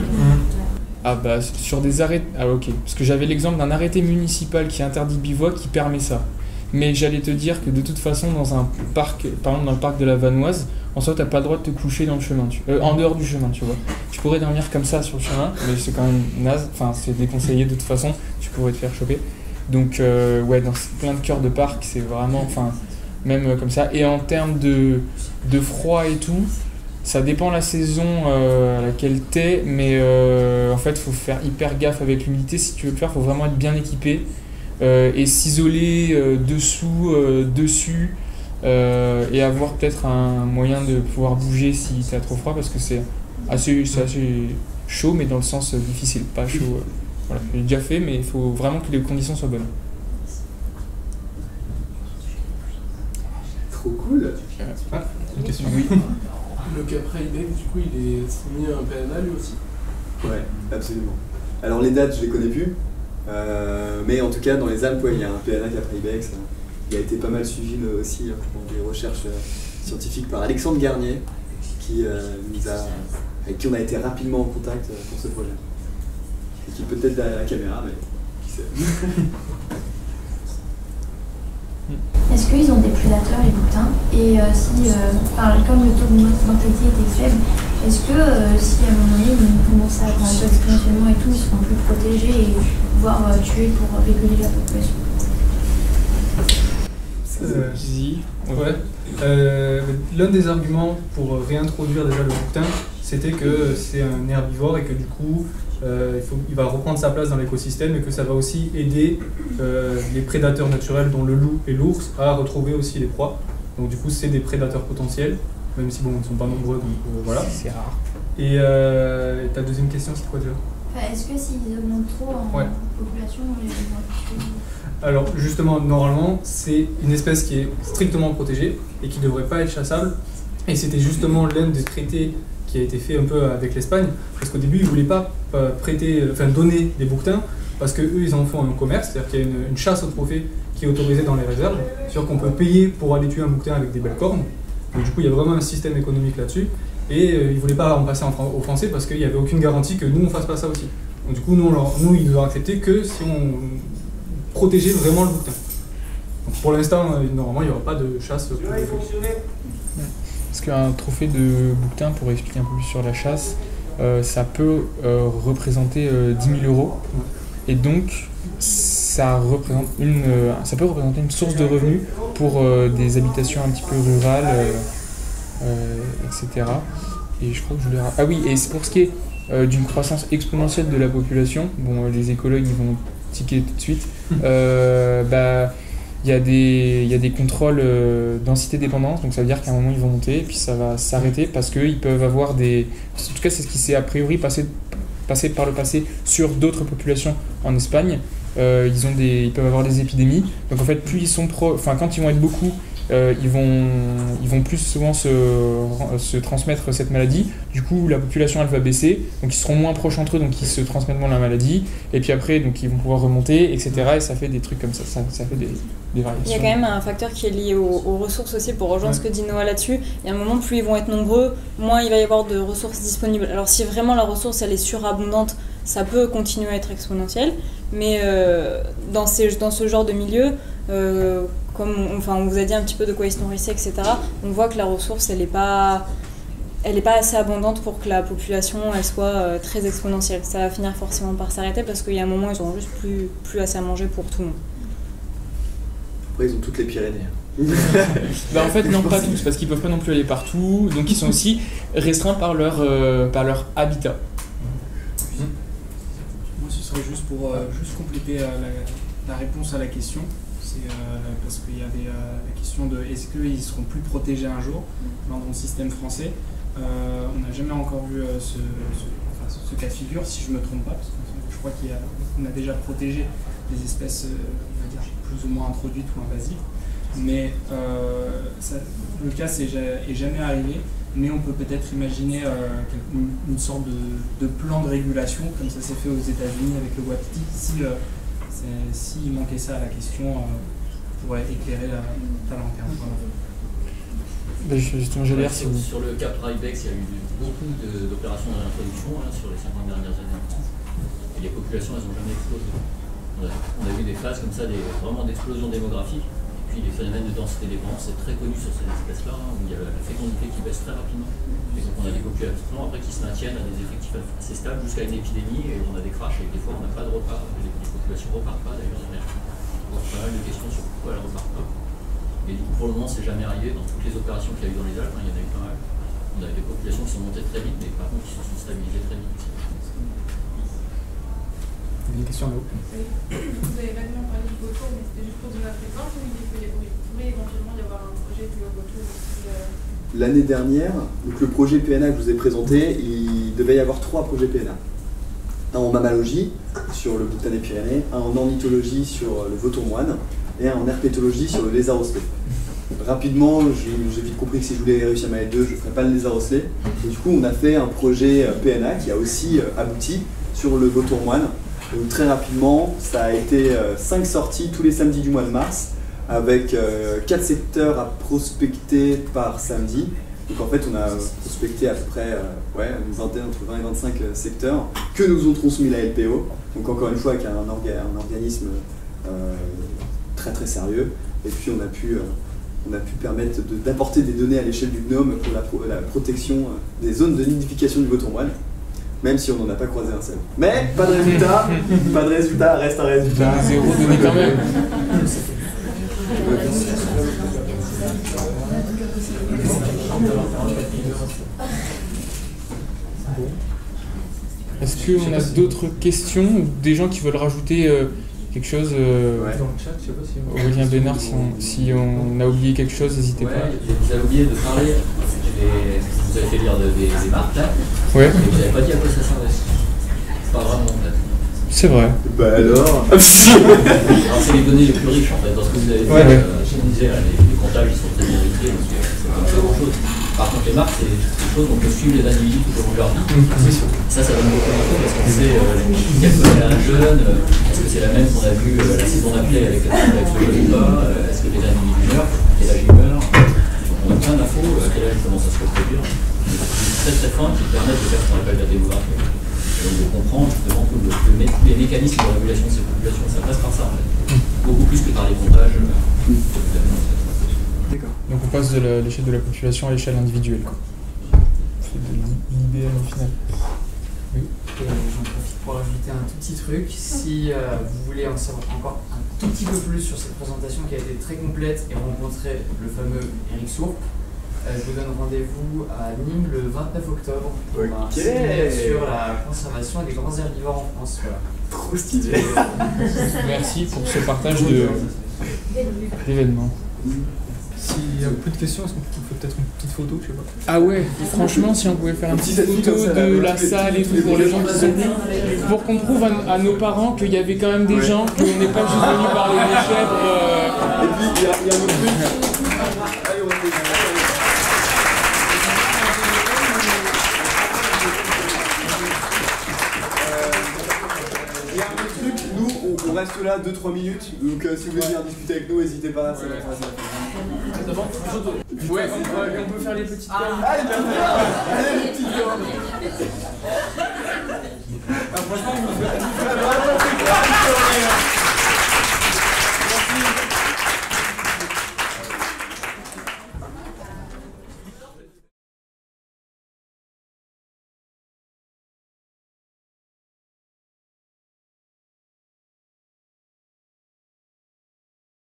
Ah bah sur des arrêtés... Ah ok. Parce que j'avais l'exemple d'un arrêté municipal qui interdit le bivouac qui permet ça. Mais j'allais te dire que de toute façon, dans un parc, par exemple dans le parc de la Vanoise, en soi, t'as pas le droit de te coucher dans le chemin, en dehors du chemin, tu vois. Tu pourrais dormir comme ça sur le chemin, mais c'est quand même naze, enfin c'est déconseillé de toute façon, tu pourrais te faire choper. Donc ouais, dans plein de cœurs de parc, c'est vraiment, enfin, même comme ça. Et en termes de froid et tout, ça dépend la saison à laquelle t'es, mais en fait, faut faire hyper gaffe avec l'humidité. Si tu veux le faire, faut vraiment être bien équipé et s'isoler dessous, dessus. Et avoir peut-être un moyen de pouvoir bouger si t'as trop froid, parce que c'est assez chaud, mais dans le sens difficile, pas chaud. Voilà, j'ai déjà fait, mais il faut vraiment que les conditions soient bonnes. Trop cool. Une question. Oui. Le Capra Ibex, du coup, il est soumis à un PNA lui aussi? Ouais, absolument. Alors les dates, je les connais plus, mais en tout cas dans les Alpes, ouais, il y a un PNA Capra Ibex. Il a été pas mal suivi aussi pour des recherches scientifiques par Alexandre Garnier, avec qui on a été rapidement en contact pour ce projet. et qui est peut-être derrière la caméra, mais qui sait. Est-ce qu'ils ont des prédateurs, les bouquetins? Et comme le taux de mortalité était faible, est-ce que si à un moment donné ils commencent à grandir exponentiellement et tout, ils seront plus protégés et voire tués pour réguler la population? L'un des arguments pour réintroduire déjà le bouquetin, c'était que c'est un herbivore et que du coup il va reprendre sa place dans l'écosystème et que ça va aussi aider les prédateurs naturels dont le loup et l'ours à retrouver aussi les proies. Donc du coup c'est des prédateurs potentiels, même si bon ils ne sont pas nombreux, donc voilà. C'est rare. Et ta deuxième question c'est quoi déjà? Est-ce que s'ils augmentent trop en population, ils vont... Alors justement, normalement, c'est une espèce qui est strictement protégée et qui ne devrait pas être chassable. Et c'était justement l'un des traités qui a été fait un peu avec l'Espagne, parce qu'au début, ils ne voulaient pas donner des bouquetins, parce qu'eux, ils en font un commerce, c'est-à-dire qu'il y a une chasse aux trophées qui est autorisée dans les réserves, c'est-à-dire qu'on peut payer pour aller tuer un bouquetin avec des belles cornes. Donc du coup, il y a vraiment un système économique là-dessus. Et ils ne voulaient pas en passer aux Français parce qu'il n'y avait aucune garantie que nous, on ne fasse pas ça aussi. Donc du coup, nous ils nous ont accepté que si on protégeait vraiment le bouquetin. Donc, pour l'instant, normalement, il n'y aura pas de chasse. Parce qu'un trophée de bouquetin, pour expliquer un peu plus sur la chasse, ça peut représenter 10 000 €. Et donc, ça peut représenter une source de revenus pour des habitations un petit peu rurales, etc. Et je crois que je voulais... Ah oui, et c'est pour ce qui est d'une croissance exponentielle de la population, bon, les écologues ils vont tiquer tout de suite, il y a des contrôles densité-dépendance, donc ça veut dire qu'à un moment ils vont monter et puis ça va s'arrêter parce qu'ils peuvent avoir des... En tout cas c'est ce qui s'est a priori passé par le passé sur d'autres populations en Espagne. Ils peuvent avoir des épidémies, donc en fait plus ils sont quand ils vont être beaucoup, ils vont plus souvent se transmettre cette maladie. Du coup la population elle va baisser, donc ils seront moins proches entre eux, donc ils se transmettent moins la maladie, et puis après donc ils vont pouvoir remonter, etc. Et ça fait des trucs comme ça fait des variations. Il y a quand même un facteur qui est lié aux ressources aussi, pour rejoindre ce que dit Noah là-dessus. Il y a un moment, plus ils vont être nombreux, moins il va y avoir de ressources disponibles. Alors si vraiment la ressource elle est surabondante, ça peut continuer à être exponentiel, mais dans ce genre de milieu, comme on vous a dit un petit peu de quoi ils se nourrissaient, etc., on voit que la ressource elle est pas assez abondante pour que la population elle soit très exponentielle. Ça va finir forcément par s'arrêter parce qu'il y a un moment ils n'auront juste plus assez à manger pour tout le monde. Après ils ont toutes les Pyrénées. En fait non, pas tous, parce qu'ils peuvent pas non plus aller partout, donc ils sont aussi restreints par leur habitat. Moi ce serait juste pour compléter la réponse à la question. Parce qu'il y avait la question de est-ce qu'ils seront plus protégés un jour dans le système français. On n'a jamais encore vu ce cas de figure, si je ne me trompe pas, parce que je crois qu'on a déjà protégé des espèces on va dire, plus ou moins introduites ou invasives. Mais le cas est jamais arrivé, mais on peut peut-être imaginer une sorte de plan de régulation, comme ça s'est fait aux États-Unis avec le WAPT, s'il manquait ça à la question, pour éclairer ta lanterne. Justement, sur le Capra Ibex, il y a eu beaucoup d'opérations de réintroduction sur les 50 dernières années en France. Et les populations, elles n'ont jamais explosé. On a eu des phases comme ça, vraiment d'explosion démographique. Et puis les phénomènes de densité dépendance, c'est très connu sur ces espèces-là, où il y a la fécondité qui baisse très rapidement. Et donc on a des populations après qui se maintiennent à des effectifs assez stables jusqu'à une épidémie, et on a des crashs, et des fois on n'a pas de repas. Les populations ne repartent pas d'ailleurs derrière. On a pas mal de questions sur pourquoi elles ne repartent pas. Et du coup, pour le moment, c'est jamais arrivé. Dans toutes les opérations qu'il y a eu dans les Alpes, il y en a eu pas mal. On a des populations qui sont montées très vite, mais par contre, qui se sont stabilisées très vite. Une question là-haut. Vous avez vaguement parlé du vautour, mais c'était juste pour donner un exemple, ou il pourrait éventuellement y avoir un projet du vautour L'année dernière, donc le projet PNA que je vous ai présenté, il devait y avoir 3 projets PNA. Un en mammalogie, sur le bouquetin des Pyrénées, un en ornithologie sur le vautour moine, et un en herpétologie sur le lézard ocellé. Rapidement, j'ai vite compris que si je voulais réussir ma L2, je ne ferais pas le lézard ocellé. Et du coup, on a fait un projet PNA qui a aussi abouti sur le vautour moine. Donc, très rapidement, ça a été 5 sorties tous les samedis du mois de mars, avec 4 secteurs à prospecter par samedi. Donc en fait, on a prospecté à peu près une vingtaine, entre 20 et 25 secteurs que nous ont transmis la LPO. Donc encore une fois, avec un organisme très très sérieux. Et puis on a pu permettre d'apporter des données à l'échelle du GNOME pour la protection des zones de nidification du vautour moine, même si on n'en a pas croisé un seul. Mais pas de résultat, reste un résultat. Zéro donné quand même. Est-ce qu'on a d'autres questions ou des gens qui veulent rajouter quelque chose Dans le chat, je sais pas si Aurélien Bénard, si on a oublié quelque chose, n'hésitez pas. Vous avez oublié de parler, vous avez fait lire des marques là, ouais. Et vous n'avez pas dit à quoi ça servait. Pas vraiment en fait. C'est vrai. Bah alors alors c'est les données les plus riches en fait, dans ce que vous avez dit, je vous disais, les comptages ils sont très bien écrits, donc c'est pas grand chose. Par contre les marques c'est des choses on peut suivre les individus tout au long de leur vie. Ça donne beaucoup d'infos parce qu'on sait quelle connaît un jeune, est-ce que c'est la même qu'on a vue la saison d'appelée avec ce jeune ou pas, est-ce que les individus meurent, quel âge ils meurent. On a plein d'infos, quel âge commence à se reproduire. C'est très fin qui permettent de faire ce qu'on appelle la démographie. Et donc de comprendre justement tous les mécanismes de régulation de ces populations, ça passe par ça en fait. Beaucoup plus que par les comptages. D'accord. Donc on passe de l'échelle de la population à l'échelle individuelle, quoi. C'est de l'idéal au final. Oui. J'en profite pour ajouter un tout petit truc. Si vous voulez en savoir encore un tout petit peu plus sur cette présentation qui a été très complète et rencontrer le fameux Eric Sourp, je vous donne rendez-vous à Nîmes le 29 octobre pour un séminaire sur la conservation des grands herbivores en France. Voilà. Trop stylé. Merci pour ce partage d'événements. S'il y a peu de questions, est-ce qu'on fait peut-être une petite photo, je sais pas. Ah ouais, franchement, si on pouvait faire une petite photo de la salle et tout pour les gens qui sont venus, pour qu'on prouve à nos parents qu'il y avait quand même des gens, qu'on n'est pas juste venus parler des chèvres. Et puis, il y a un autre truc. Allez, on va faire on reste là 2-3 minutes, donc si vous voulez venir discuter avec nous, n'hésitez pas. Ouais, on peut faire les petites Allez, les petites